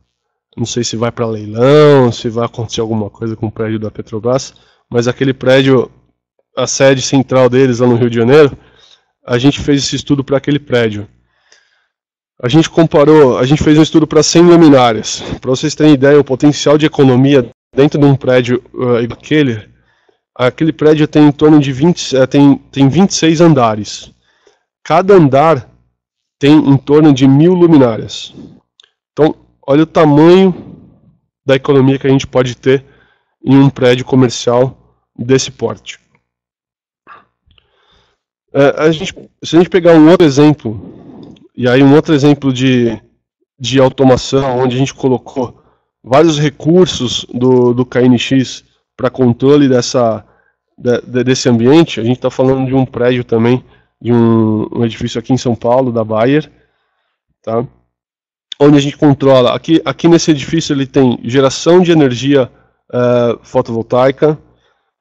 [SPEAKER 2] não sei se vai para leilão, se vai acontecer alguma coisa com o prédio da Petrobras, mas aquele prédio, a sede central deles lá no Rio de Janeiro, a gente fez esse estudo para aquele prédio. A gente fez um estudo para 100 luminárias. Para vocês terem ideia, o potencial de economia dentro de um prédio aquele prédio tem em torno de 26 andares. Cada andar tem em torno de 1.000 luminárias. Então, olha o tamanho da economia que a gente pode ter em um prédio comercial desse porte. Se a gente pegar um outro exemplo, e aí um outro exemplo de automação, onde a gente colocou vários recursos do KNX para controle desse ambiente, a gente está falando de um prédio também, de um edifício aqui em São Paulo, da Bayer, tá? Onde a gente controla, aqui nesse edifício ele tem geração de energia fotovoltaica,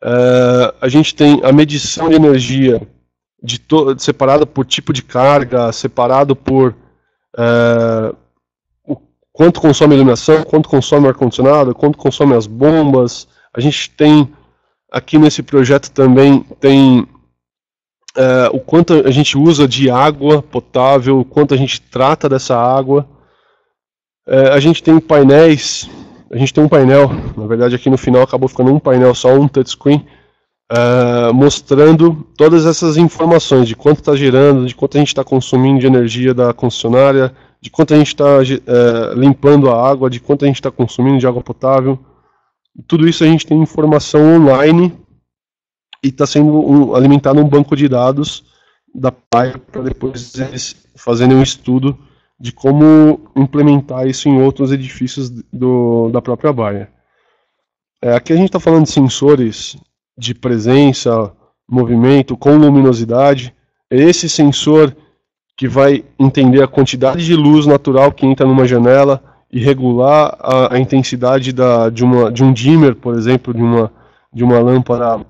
[SPEAKER 2] a gente tem a medição de energia separada por tipo de carga, separado por quanto consome a iluminação, quanto consome o ar-condicionado, quanto consome as bombas. A gente tem, aqui nesse projeto também, tem o quanto a gente usa de água potável, o quanto a gente trata dessa água. A gente tem painéis, a gente tem um painel, na verdade aqui no final acabou ficando um painel só, um touchscreen, mostrando todas essas informações de quanto está gerando, de quanto a gente está consumindo de energia da concessionária, de quanto a gente está limpando a água, de quanto a gente está consumindo de água potável. Tudo isso a gente tem informação online e está sendo alimentado um banco de dados da Bayer para depois eles fazerem um estudo de como implementar isso em outros edifícios da própria Bayer. Aqui a gente está falando de sensores de presença, movimento, com luminosidade. É esse sensor que vai entender a quantidade de luz natural que entra numa janela e regular a intensidade de um dimmer, por exemplo, de uma lâmpada,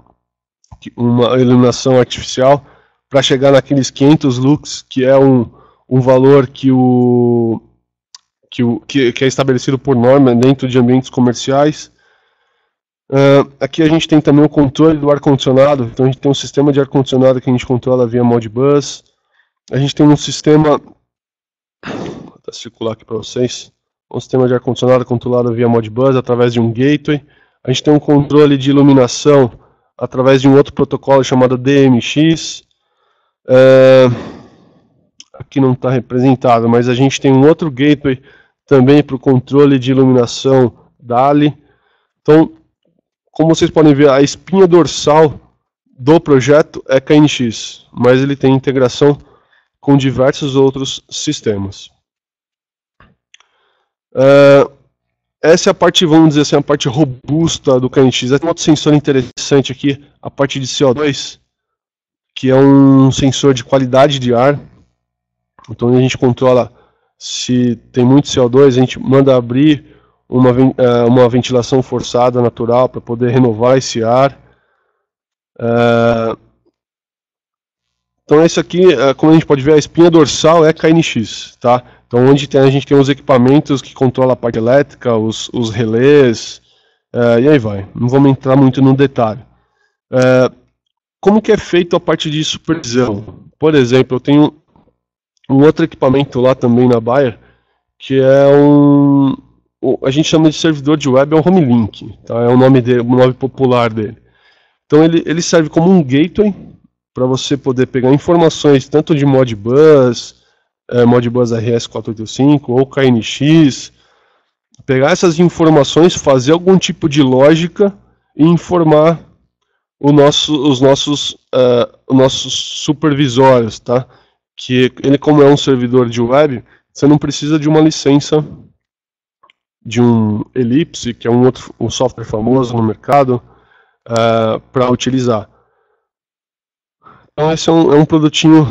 [SPEAKER 2] uma iluminação artificial, para chegar naqueles 500 lux, que é um valor que é estabelecido por norma dentro de ambientes comerciais. Aqui a gente tem também o controle do ar-condicionado, então a gente tem um sistema de ar-condicionado que a gente controla via Modbus. A gente tem um sistema, vou até circular aqui para vocês, um sistema de ar-condicionado controlado via Modbus através de um gateway. A gente tem um controle de iluminação através de um outro protocolo chamado DMX. Aqui não está representado, mas a gente tem um outro gateway também para o controle de iluminação DALI. Então, como vocês podem ver, a espinha dorsal do projeto é KNX, mas ele tem integração com diversos outros sistemas. Essa é a parte, vamos dizer assim, a parte robusta do KNX. Tem um outro sensor interessante aqui, a parte de CO2, que é um sensor de qualidade de ar. Então a gente controla se tem muito CO2, a gente manda abrir uma ventilação forçada natural para poder renovar esse ar. Então esse aqui, como a gente pode ver, a espinha dorsal é KNX, tá? Então onde a gente tem os equipamentos que controlam a parte elétrica, os relés E aí vai, não vamos entrar muito no detalhe. Como que é feito a parte de supervisão? Por exemplo, eu tenho um outro equipamento lá também na Bayer, que é a gente chama de servidor de web, é um Homelink, tá? É o nome dele, o nome popular dele. Então ele serve como um gateway para você poder pegar informações tanto de Modbus, Modbus RS485 ou KNX, pegar essas informações, fazer algum tipo de lógica e informar os nossos supervisórios, tá? Que ele, como é um servidor de web, você não precisa de uma licença de um Ellipse, que é um software famoso no mercado, para utilizar. Então esse é um produtinho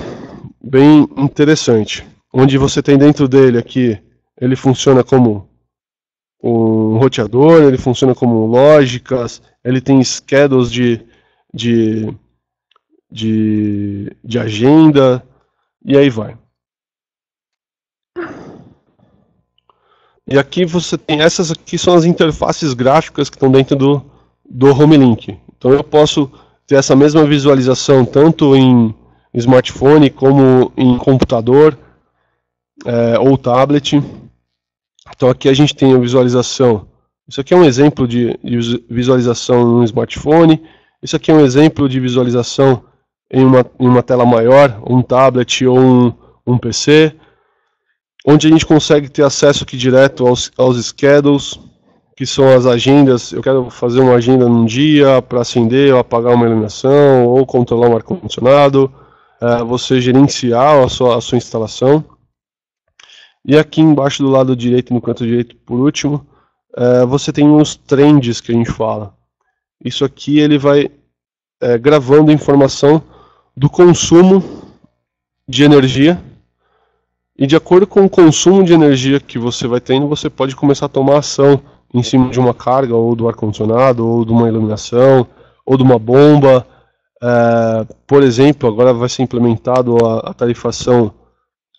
[SPEAKER 2] bem interessante, onde você tem dentro dele aqui, ele funciona como um roteador, ele funciona como lógicas, ele tem schedules de agenda, e aí vai. E aqui você tem, essas aqui são as interfaces gráficas que estão dentro do Homelink. Então eu posso ter essa mesma visualização tanto em smartphone como em computador ou tablet. Então aqui a gente tem a visualização. Isso aqui é um exemplo de visualização no smartphone. Isso aqui é um exemplo de visualização em uma tela maior, um tablet ou um PC, onde a gente consegue ter acesso aqui direto aos schedules, que são as agendas. Eu quero fazer uma agenda num dia para acender ou apagar uma iluminação, ou controlar um ar-condicionado, você gerenciar a sua instalação. E aqui embaixo do lado direito, no canto direito, por último, você tem os trends que a gente fala. Isso aqui ele vai gravando informação do consumo de energia, e de acordo com o consumo de energia que você vai tendo, você pode começar a tomar ação em cima de uma carga, ou do ar-condicionado, ou de uma iluminação, ou de uma bomba. Por exemplo, agora vai ser implementado a tarifação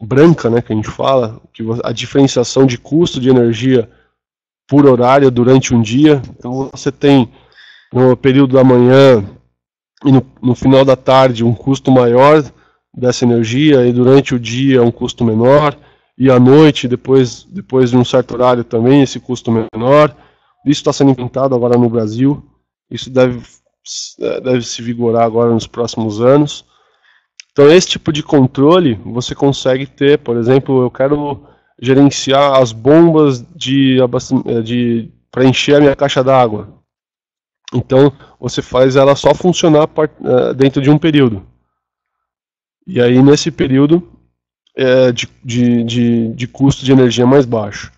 [SPEAKER 2] branca, né, que a gente fala, que a diferenciação de custo de energia por horário durante um dia. Então você tem no período da manhã e no final da tarde um custo maior dessa energia, e durante o dia um custo menor, e à noite, depois de um certo horário também, esse custo menor. Isso está sendo implementado agora no Brasil, isso deve se vigorar agora nos próximos anos. Então esse tipo de controle você consegue ter, por exemplo, eu quero gerenciar as bombas para encher a minha caixa d'água. Então você faz ela só funcionar dentro de um período. E aí nesse período de custo de energia mais baixo.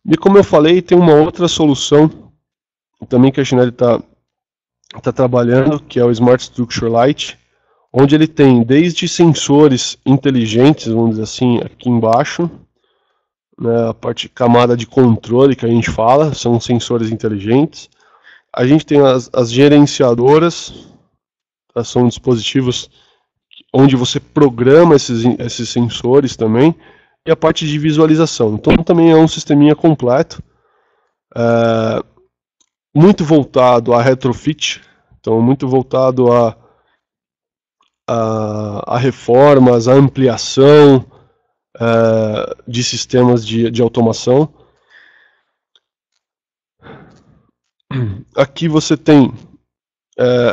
[SPEAKER 2] E como eu falei, tem uma outra solução também que a Schneider está trabalhando, que é o Smart Structure Lite, onde ele tem desde sensores inteligentes, vamos dizer assim, aqui embaixo, né, a camada de controle que a gente fala, são sensores inteligentes. A gente tem as gerenciadoras, são dispositivos onde você programa esses sensores também, e a parte de visualização. Então também é um sisteminha completo, muito voltado a retrofit, então muito voltado a reformas, a ampliação de sistemas de automação. Aqui você tem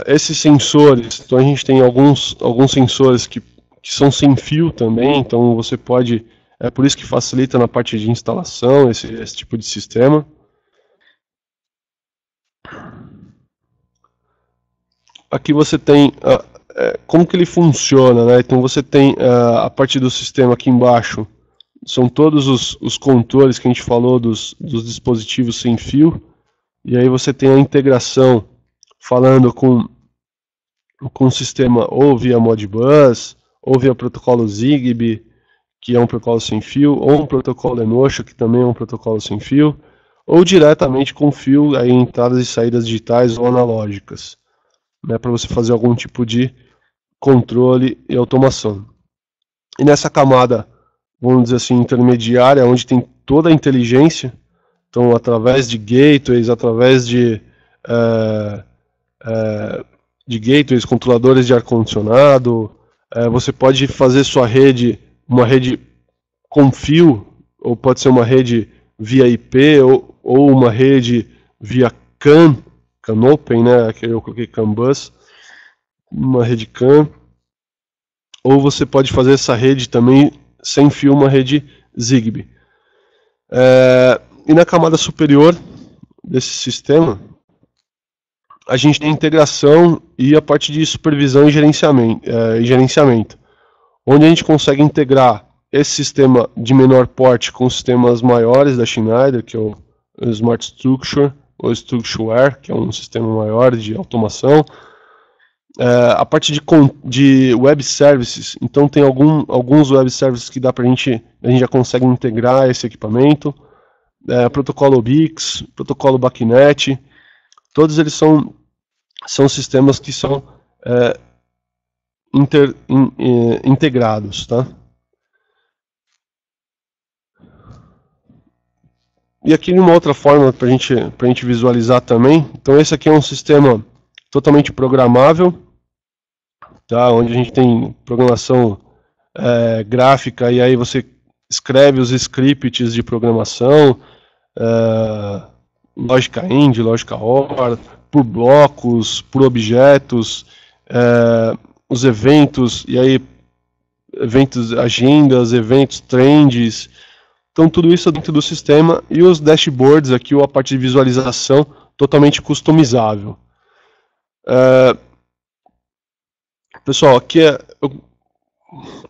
[SPEAKER 2] esses sensores. Então a gente tem alguns sensores que são sem fio também, então você pode, por isso que facilita na parte de instalação esse tipo de sistema. Aqui você tem como que ele funciona, né? Então você tem a parte do sistema aqui embaixo, são todos os controles que a gente falou dos dispositivos sem fio, e aí você tem a integração falando com o sistema ou via Modbus, ou via protocolo Zigbee, que é um protocolo sem fio, ou um protocolo Enosha, que também é um protocolo sem fio, ou diretamente com fio, aí entradas e saídas digitais ou analógicas, né, para você fazer algum tipo de controle e automação. E nessa camada, vamos dizer assim, intermediária, onde tem toda a inteligência, Então, através de gateways, através de gateways, controladores de ar-condicionado, você pode fazer sua rede, uma rede com fio, ou pode ser uma rede via IP, ou uma rede via CAN Open, né? Aqui eu coloquei CAN Bus, uma rede CAN, ou você pode fazer essa rede também sem fio, uma rede Zigbee. E na camada superior desse sistema, a gente tem integração e a parte de supervisão e gerenciamento, onde a gente consegue integrar esse sistema de menor porte com sistemas maiores da Schneider, que é o Smart Structure, ou Structureware, que é um sistema maior de automação. A parte de web services, então tem alguns web services que a gente já consegue integrar esse equipamento. Protocolo BIX, protocolo BACnet, todos eles são sistemas que são integrados, tá? E aqui uma outra forma para a gente visualizar também. Então esse aqui é um sistema totalmente programável, tá? Onde a gente tem programação gráfica, e aí você escreve os scripts de programação, lógica end, lógica or, por blocos, por objetos, os eventos, e aí eventos, agendas, eventos, trends. Então tudo isso é dentro do sistema, e os dashboards aqui, ou a parte de visualização, totalmente customizável. Pessoal, aqui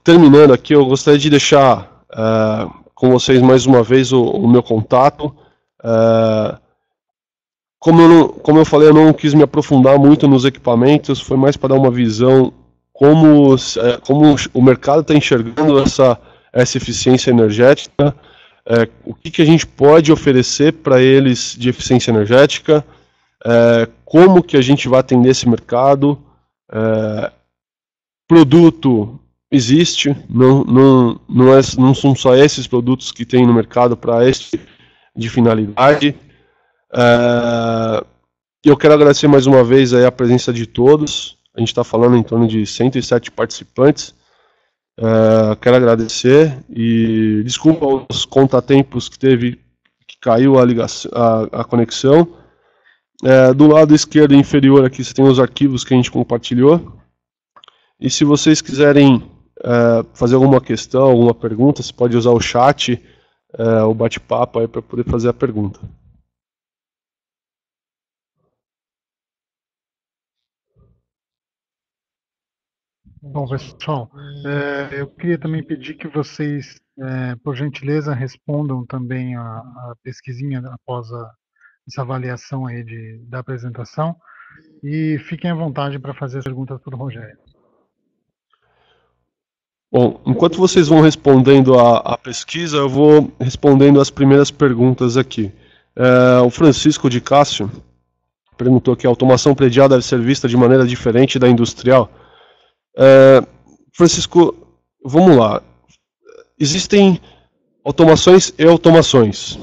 [SPEAKER 2] terminando aqui, eu gostaria de deixar com vocês mais uma vez o meu contato. Como eu falei, eu não quis me aprofundar muito nos equipamentos, foi mais para dar uma visão como o mercado está enxergando essa eficiência energética, o que a gente pode oferecer para eles de eficiência energética, como que a gente vai atender esse mercado. Produto existe, não são só esses produtos que tem no mercado para esse de finalidade. Eu quero agradecer mais uma vez a presença de todos. A gente está falando em torno de 107 participantes. Quero agradecer e desculpa os contratempos que caiu a conexão. Do lado esquerdo inferior aqui você tem os arquivos que a gente compartilhou. E se vocês quiserem fazer alguma questão, alguma pergunta, você pode usar o chat, o bate-papo aí para poder fazer a pergunta.
[SPEAKER 1] Bom, pessoal, eu queria também pedir que vocês, por gentileza, respondam também a pesquisinha após essa avaliação aí da apresentação, e fiquem à vontade para fazer as perguntas para o Rogério.
[SPEAKER 2] Bom, enquanto vocês vão respondendo a pesquisa, eu vou respondendo as primeiras perguntas aqui. O Francisco de Cássio perguntou que a automação predial deve ser vista de maneira diferente da industrial. Francisco, vamos lá. Existem automações e automações.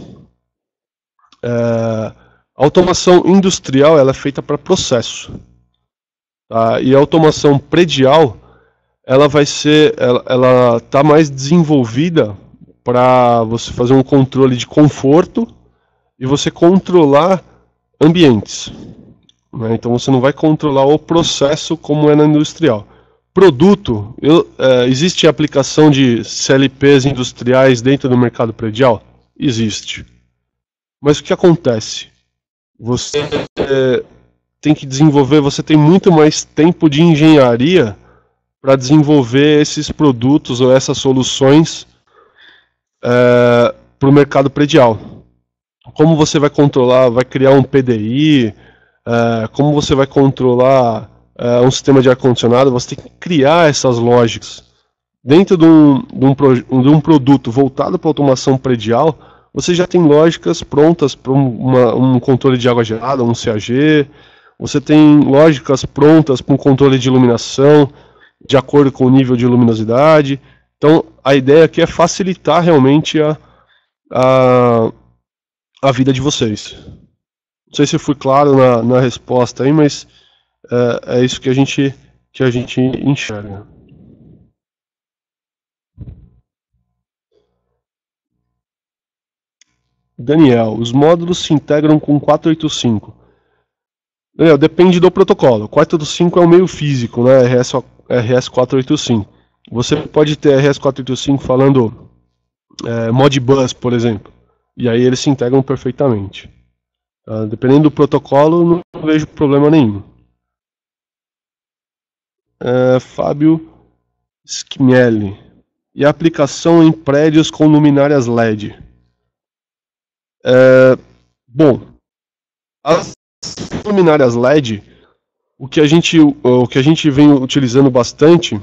[SPEAKER 2] A automação industrial ela é feita para processo. Tá? E a automação predial ela está mais desenvolvida para você fazer um controle de conforto e você controlar ambientes. Né? Então você não vai controlar o processo como é na industrial. Produto, existe aplicação de CLPs industriais dentro do mercado predial? Existe. Mas o que acontece? Você tem que desenvolver, você tem muito mais tempo de engenharia para desenvolver esses produtos ou essas soluções para o mercado predial. Como você vai controlar, vai criar um PDI, como você vai controlar um sistema de ar-condicionado, você tem que criar essas lógicas. Dentro de um produto voltado para automação predial, você já tem lógicas prontas para um controle de água gelada, um CAG, você tem lógicas prontas para um controle de iluminação, de acordo com o nível de luminosidade. Então, a ideia aqui é facilitar realmente a vida de vocês. Não sei se eu fui claro na resposta aí, mas é isso que a gente enxerga. Daniel, os módulos se integram com 485. Daniel, depende do protocolo. 485 é o meio físico, né? RS 485. Você pode ter RS 485 falando Modbus, por exemplo. E aí eles se integram perfeitamente. Dependendo do protocolo, não vejo problema nenhum. Fábio Schmielli. E a aplicação em prédios com luminárias LED? Bom, as luminárias LED, o que a gente vem utilizando bastante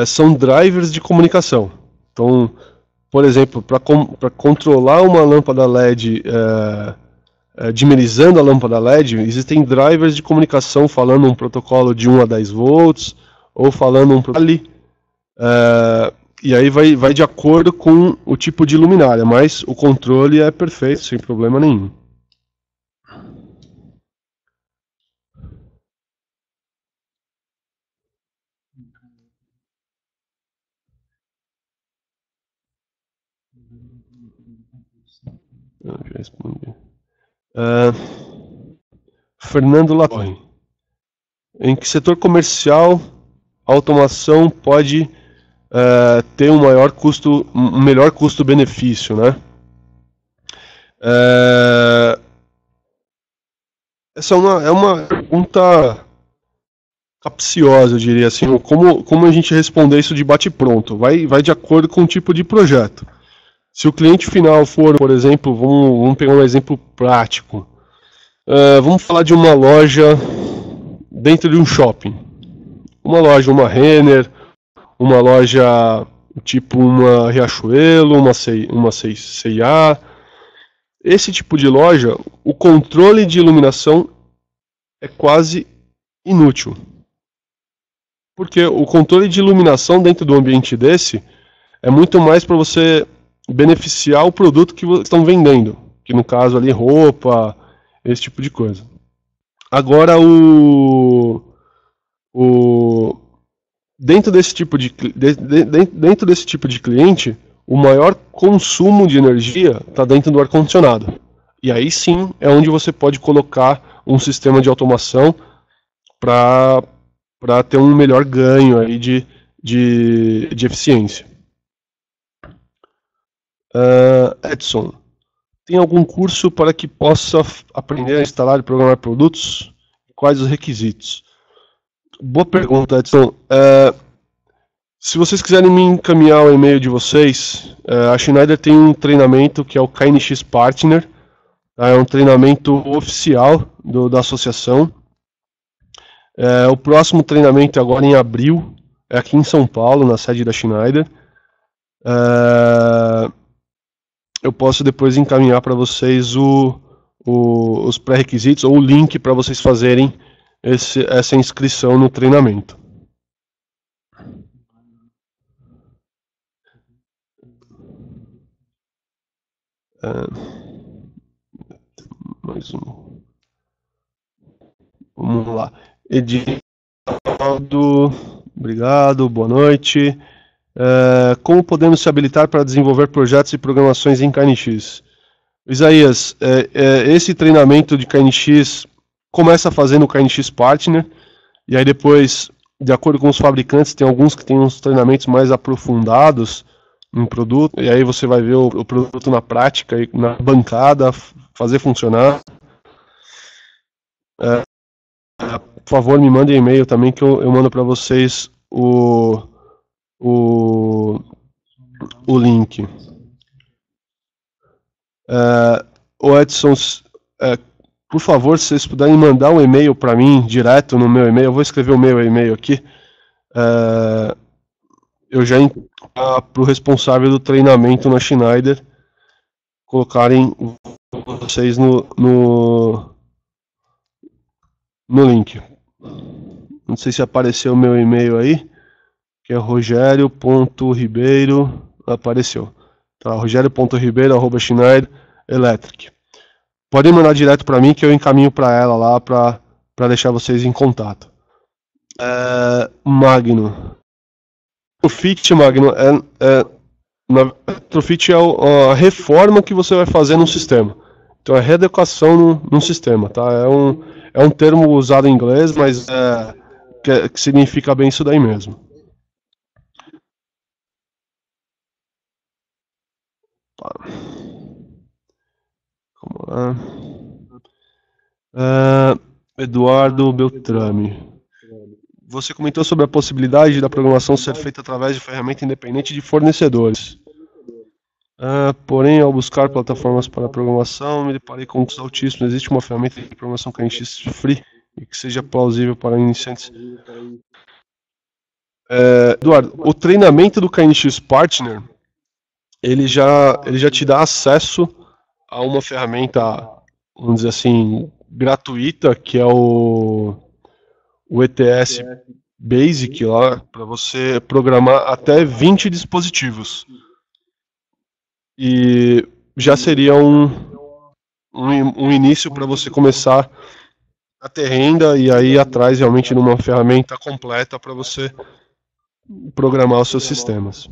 [SPEAKER 2] são drivers de comunicação. Então, por exemplo, para controlar uma lâmpada LED, dimerizando a lâmpada LED, existem drivers de comunicação falando um protocolo de 1 a 10 volts, ou falando um protocolo e aí vai de acordo com o tipo de luminária, mas o controle é perfeito, sem problema nenhum. Eu já respondi. Fernando Latorre. Em que setor comercial a automação pode ter um melhor custo-benefício, né? Essa é uma pergunta capciosa, eu diria assim. Como a gente responder isso de bate-pronto? Vai de acordo com o tipo de projeto. Se o cliente final for, por exemplo, vamos pegar um exemplo prático. Vamos falar de uma loja dentro de um shopping. Uma Renner, uma loja tipo uma Riachuelo, uma C&A. Esse tipo de loja, o controle de iluminação é quase inútil. Porque o controle de iluminação dentro do ambiente desse é muito mais para você beneficiar o produto que vocês estão vendendo, que no caso ali roupa, esse tipo de coisa. Agora dentro desse tipo de cliente, o maior consumo de energia está dentro do ar-condicionado. E aí sim é onde você pode colocar um sistema de automação para ter um melhor ganho aí de eficiência. Edson, tem algum curso para que possa aprender a instalar e programar produtos? Quais os requisitos? Boa pergunta, Edson. Se vocês quiserem me encaminhar o e-mail de vocês, a Schneider tem um treinamento que é o KNX Partner. É um treinamento oficial da associação. O próximo treinamento agora em abril, é aqui em São Paulo, na sede da Schneider. Eu posso depois encaminhar para vocês os pré-requisitos ou o link para vocês fazerem essa inscrição no treinamento. Mais um. Vamos lá. Edinaldo, obrigado, boa noite. Como podemos se habilitar para desenvolver projetos e programações em KNX? Isaías, esse treinamento de KNX começa fazendo o KNX Partner, e aí depois, de acordo com os fabricantes, tem alguns que têm uns treinamentos mais aprofundados em produto, e aí você vai ver o produto na prática, na bancada, fazer funcionar. Por favor, me mandem e-mail também que eu mando para vocês o link. O Edson, por favor, se vocês puderem mandar um e-mail para mim, direto no meu e-mail, eu vou escrever o meu e-mail aqui, eu já para o responsável do treinamento na Schneider colocarem vocês no link. Não sei se apareceu o meu e-mail aí, que é rogerio.ribeiro, apareceu. Tá, rogerio.ribeiro@schneider, Electric. Podem mandar direto para mim que eu encaminho para ela lá para deixar vocês em contato. Magno. Retrofit, Magno, retrofit é a reforma que você vai fazer num sistema. Então é readequação num sistema, tá? É um termo usado em inglês, mas que significa bem isso daí mesmo. Vamos lá. Eduardo Beltrame. Você comentou sobre a possibilidade da programação ser feita através de ferramenta independente de fornecedores. Porém, ao buscar plataformas para programação, me deparei com um altíssimo. Existe uma ferramenta de programação KNX free e que seja plausível para iniciantes. Eduardo, o treinamento do KNX Partner, ele já te dá acesso a uma ferramenta, vamos dizer assim, gratuita, que é o ETS Basic lá, para você programar até 20 dispositivos. E já seria um início para você começar a ter renda e aí atrás realmente numa ferramenta completa para você programar os seus sistemas.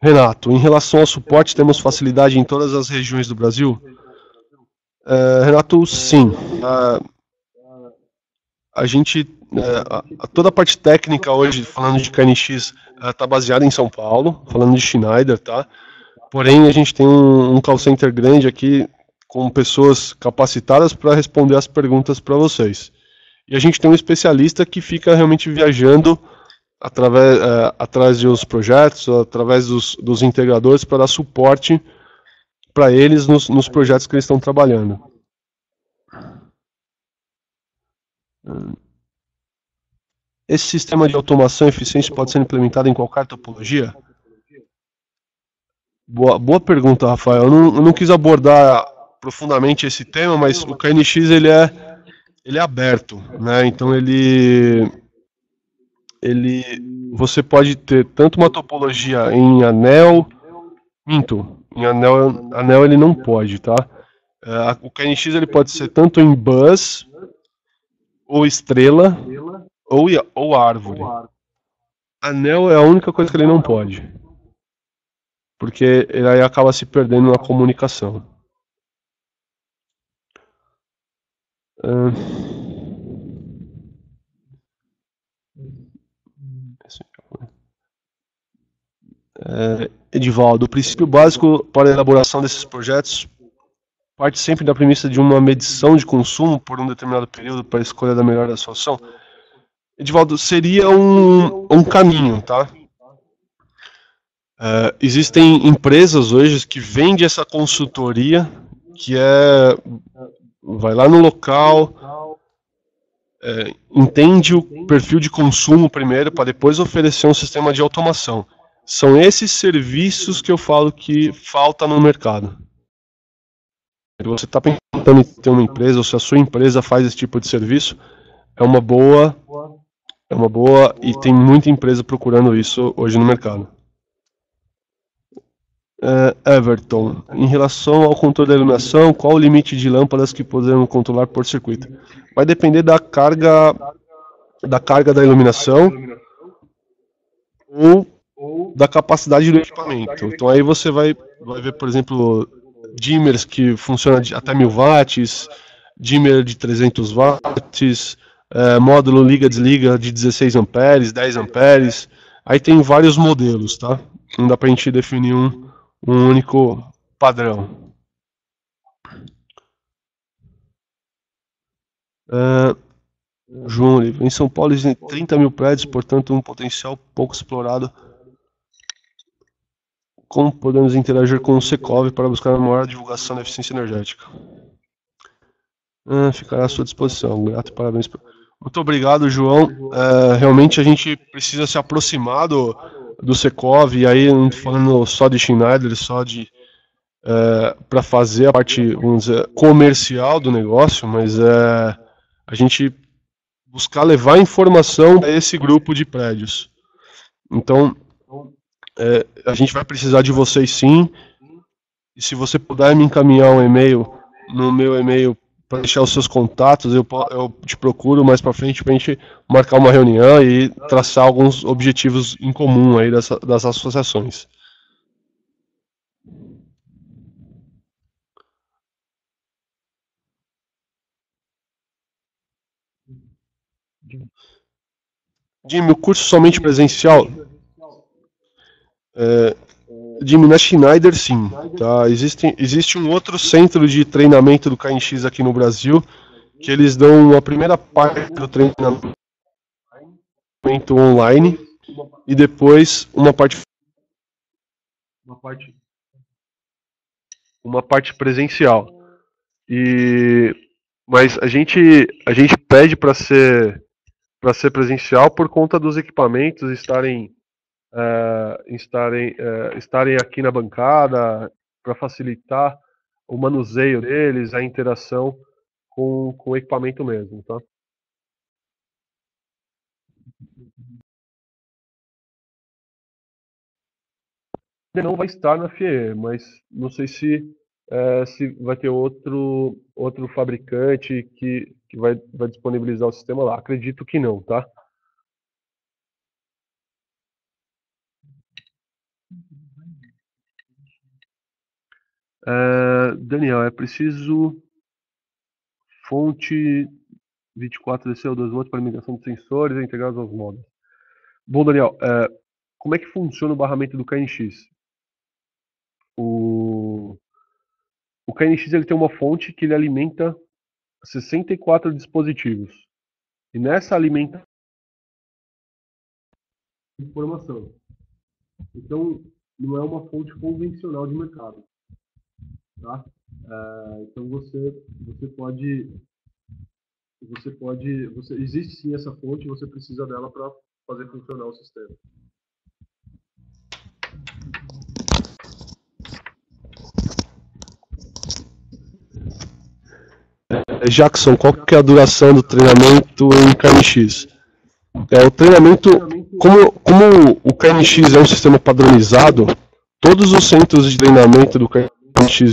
[SPEAKER 2] Renato, em relação ao suporte, temos facilidade em todas as regiões do Brasil? Renato, sim. A gente, toda a parte técnica hoje, falando de KNX, está baseada em São Paulo, falando de Schneider, tá? Porém, a gente tem um call center grande aqui, com pessoas capacitadas para responder as perguntas para vocês. E a gente tem um especialista que fica realmente viajando atrás dos projetos, através dos integradores, para dar suporte para eles nos projetos que eles estão trabalhando. Esse sistema de automação e eficiência pode ser implementado em qualquer topologia? Boa pergunta, Rafael. Eu não quis abordar profundamente esse tema, mas o KNX ele é aberto, né? Então você pode ter tanto uma topologia em anel, em anel ele não pode, tá? O KNX ele pode ser tanto em bus, ou estrela, ou árvore. Anel é a única coisa que ele não pode, porque ele aí acaba se perdendo na comunicação. Edivaldo, o princípio básico para a elaboração desses projetos parte sempre da premissa de uma medição de consumo por um determinado período para a escolha da melhor solução. Edivaldo, seria um caminho, tá? Existem empresas hoje que vendem essa consultoria, que vai lá no local, entende o perfil de consumo primeiro, para depois oferecer um sistema de automação. São esses serviços que eu falo que falta no mercado. Se você está pensando em ter uma empresa, ou se a sua empresa faz esse tipo de serviço, é uma boa e tem muita empresa procurando isso hoje no mercado. Everton, em relação ao controle da iluminação, qual o limite de lâmpadas que podemos controlar por circuito? Vai depender da carga da iluminação ou da capacidade do equipamento. Então aí você vai ver, por exemplo, dimmers que funcionam até 1000 watts, dimmer de 300 watts, módulo liga-desliga de 16 amperes, 10 amperes. Aí tem vários modelos, tá? Não dá pra gente definir um único padrão. João Oliveira, em São Paulo existem 30 mil prédios, portanto um potencial pouco explorado. Como podemos interagir com o Secov para buscar a maior divulgação da eficiência energética? Ficará à sua disposição. Grato e parabéns. Muito obrigado, João. Realmente a gente precisa se aproximar do Secov, e aí não estou falando só de Schneider, só para fazer a parte, vamos dizer, comercial do negócio, mas a gente buscar levar informação a esse grupo de prédios. Então, a gente vai precisar de vocês sim, E se você puder me encaminhar um e-mail no meu e-mail para deixar os seus contatos, eu te procuro mais para frente para a gente marcar uma reunião e traçar alguns objetivos em comum aí das associações. Jimmy, o curso somente presencial? Jimmy, na Schneider, sim. Tá? Existe um outro centro de treinamento do KNX aqui no Brasil, que eles dão a primeira parte do treinamento online e depois uma parte presencial. Mas a gente pede para ser presencial por conta dos equipamentos estarem aqui na bancada, para facilitar o manuseio deles, a interação com o equipamento mesmo, tá? Não vai estar na FIE, mas não sei se vai ter outro fabricante que vai disponibilizar o sistema lá. Acredito que não, tá? Daniel, é preciso fonte 24 de CO2 volts para migração de sensores integrados aos módulos. Bom, Daniel, como é que funciona o barramento do KNX? O KNX ele tem uma fonte que ele alimenta 64 dispositivos. E nessa alimentação informação. Então, não é uma fonte convencional de mercado. Tá? Então existe sim essa fonte, você precisa dela para fazer funcionar o sistema. Jackson, qual que é a duração do treinamento em KNX? O treinamento, como o KNX é um sistema padronizado, todos os centros de treinamento do KNX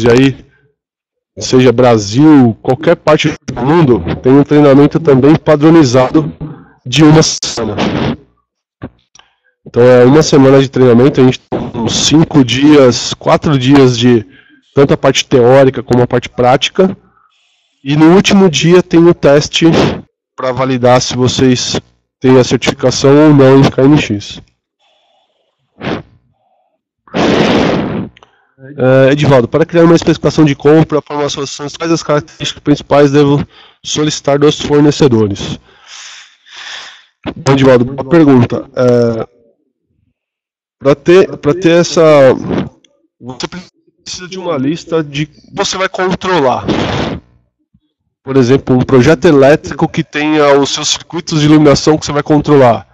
[SPEAKER 2] e aí, seja Brasil, qualquer parte do mundo, tem um treinamento também padronizado de uma semana. Então é uma semana de treinamento, a gente tem uns 4 dias de tanto a parte teórica como a parte prática. E no último dia tem o teste para validar se vocês têm a certificação ou não em KNX. Edivaldo, para criar uma especificação de compra para uma solução, quais as características principais devo solicitar dos fornecedores? Bom, Edivaldo, uma pergunta. Para ter essa... Você precisa de uma lista de que você vai controlar. Por exemplo, um projeto elétrico que tenha os seus circuitos de iluminação que você vai controlar.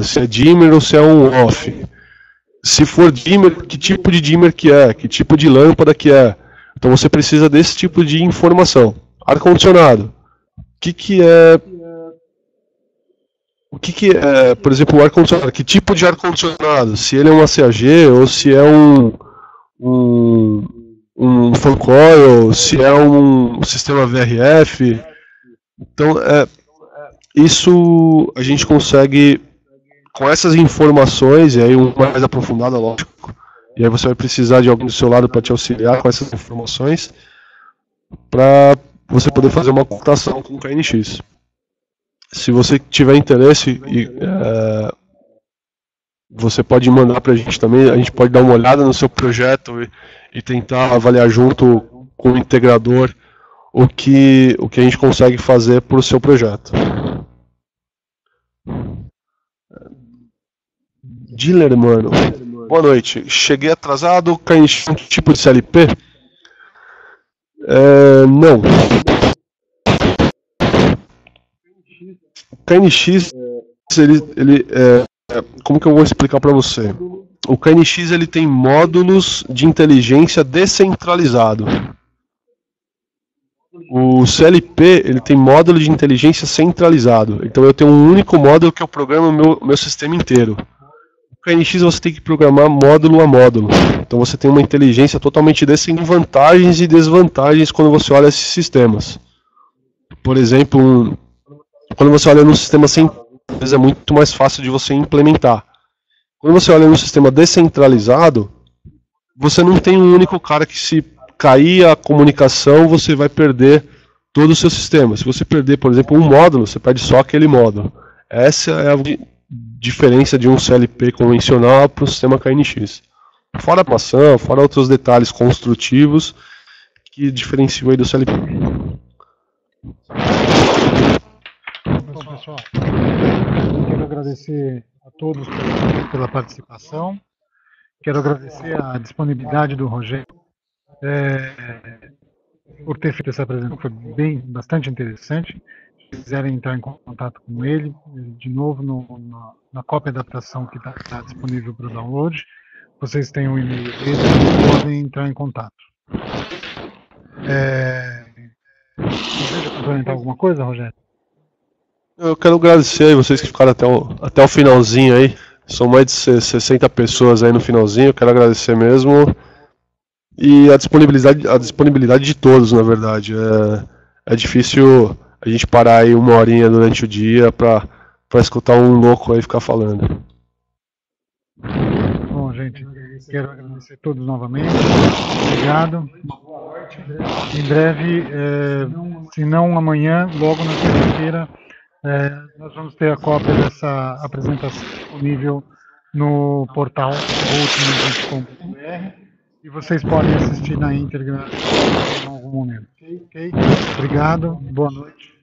[SPEAKER 2] Se é dimmer ou se é um off. Se for dimmer, que tipo de dimmer que é? Que tipo de lâmpada que é? Então você precisa desse tipo de informação. Ar-condicionado. O que é, por exemplo, o ar-condicionado? Que tipo de ar-condicionado? Se ele é um ACAG ou se é um fan coil, se é um sistema VRF. Então, isso a gente consegue, com essas informações, e aí mais aprofundada, lógico, e aí você vai precisar de alguém do seu lado para te auxiliar com essas informações, para você poder fazer uma cotação com o KNX. Se você tiver interesse, você pode mandar para a gente também, a gente pode dar uma olhada no seu projeto e tentar avaliar junto com o integrador o que a gente consegue fazer para o seu projeto. Dealer, mano. Boa noite. Cheguei atrasado. KNX é um tipo de CLP? Não. O KNX, como que eu vou explicar para você? O KNX ele tem módulos de inteligência descentralizado. O CLP ele tem módulo de inteligência centralizado. Então eu tenho um único módulo que eu programo o meu sistema inteiro. KNX você tem que programar módulo a módulo. Então você tem uma inteligência totalmente dessa, em vantagens e desvantagens quando você olha esses sistemas. Por exemplo, quando você olha no sistema centralizado, é muito mais fácil de você implementar. Quando você olha no sistema descentralizado, você não tem um único cara que, se cair a comunicação, você vai perder todo o seu sistema. Se você perder, por exemplo, um módulo, você perde só aquele módulo. Essa é a diferença de um CLP convencional para o sistema KNX. Fora a maçã, fora outros detalhes construtivos que diferenciam aí do CLP.
[SPEAKER 1] Bom, pessoal, quero agradecer a todos pela participação. Quero agradecer a disponibilidade do Rogério por ter feito essa apresentação. Foi bastante interessante. Se quiserem entrar em contato com ele, de novo, na cópia de adaptação que está disponível para o download, vocês têm o e-mail dele e podem entrar em contato. Deseja complementar alguma coisa, Rogério?
[SPEAKER 2] Eu quero agradecer aí vocês que ficaram até o finalzinho aí. São mais de 60 pessoas aí no finalzinho. Eu quero agradecer mesmo. E a disponibilidade de todos, na verdade. É difícil a gente parar aí uma horinha durante o dia para escutar um louco aí ficar falando.
[SPEAKER 1] Bom, gente, quero agradecer a todos novamente. Obrigado. Em breve, se não amanhã, logo na terça-feira, nós vamos ter a cópia dessa apresentação disponível no portal routine.com.br e vocês podem assistir na íntegra em algum momento. Ok? Obrigado, boa noite.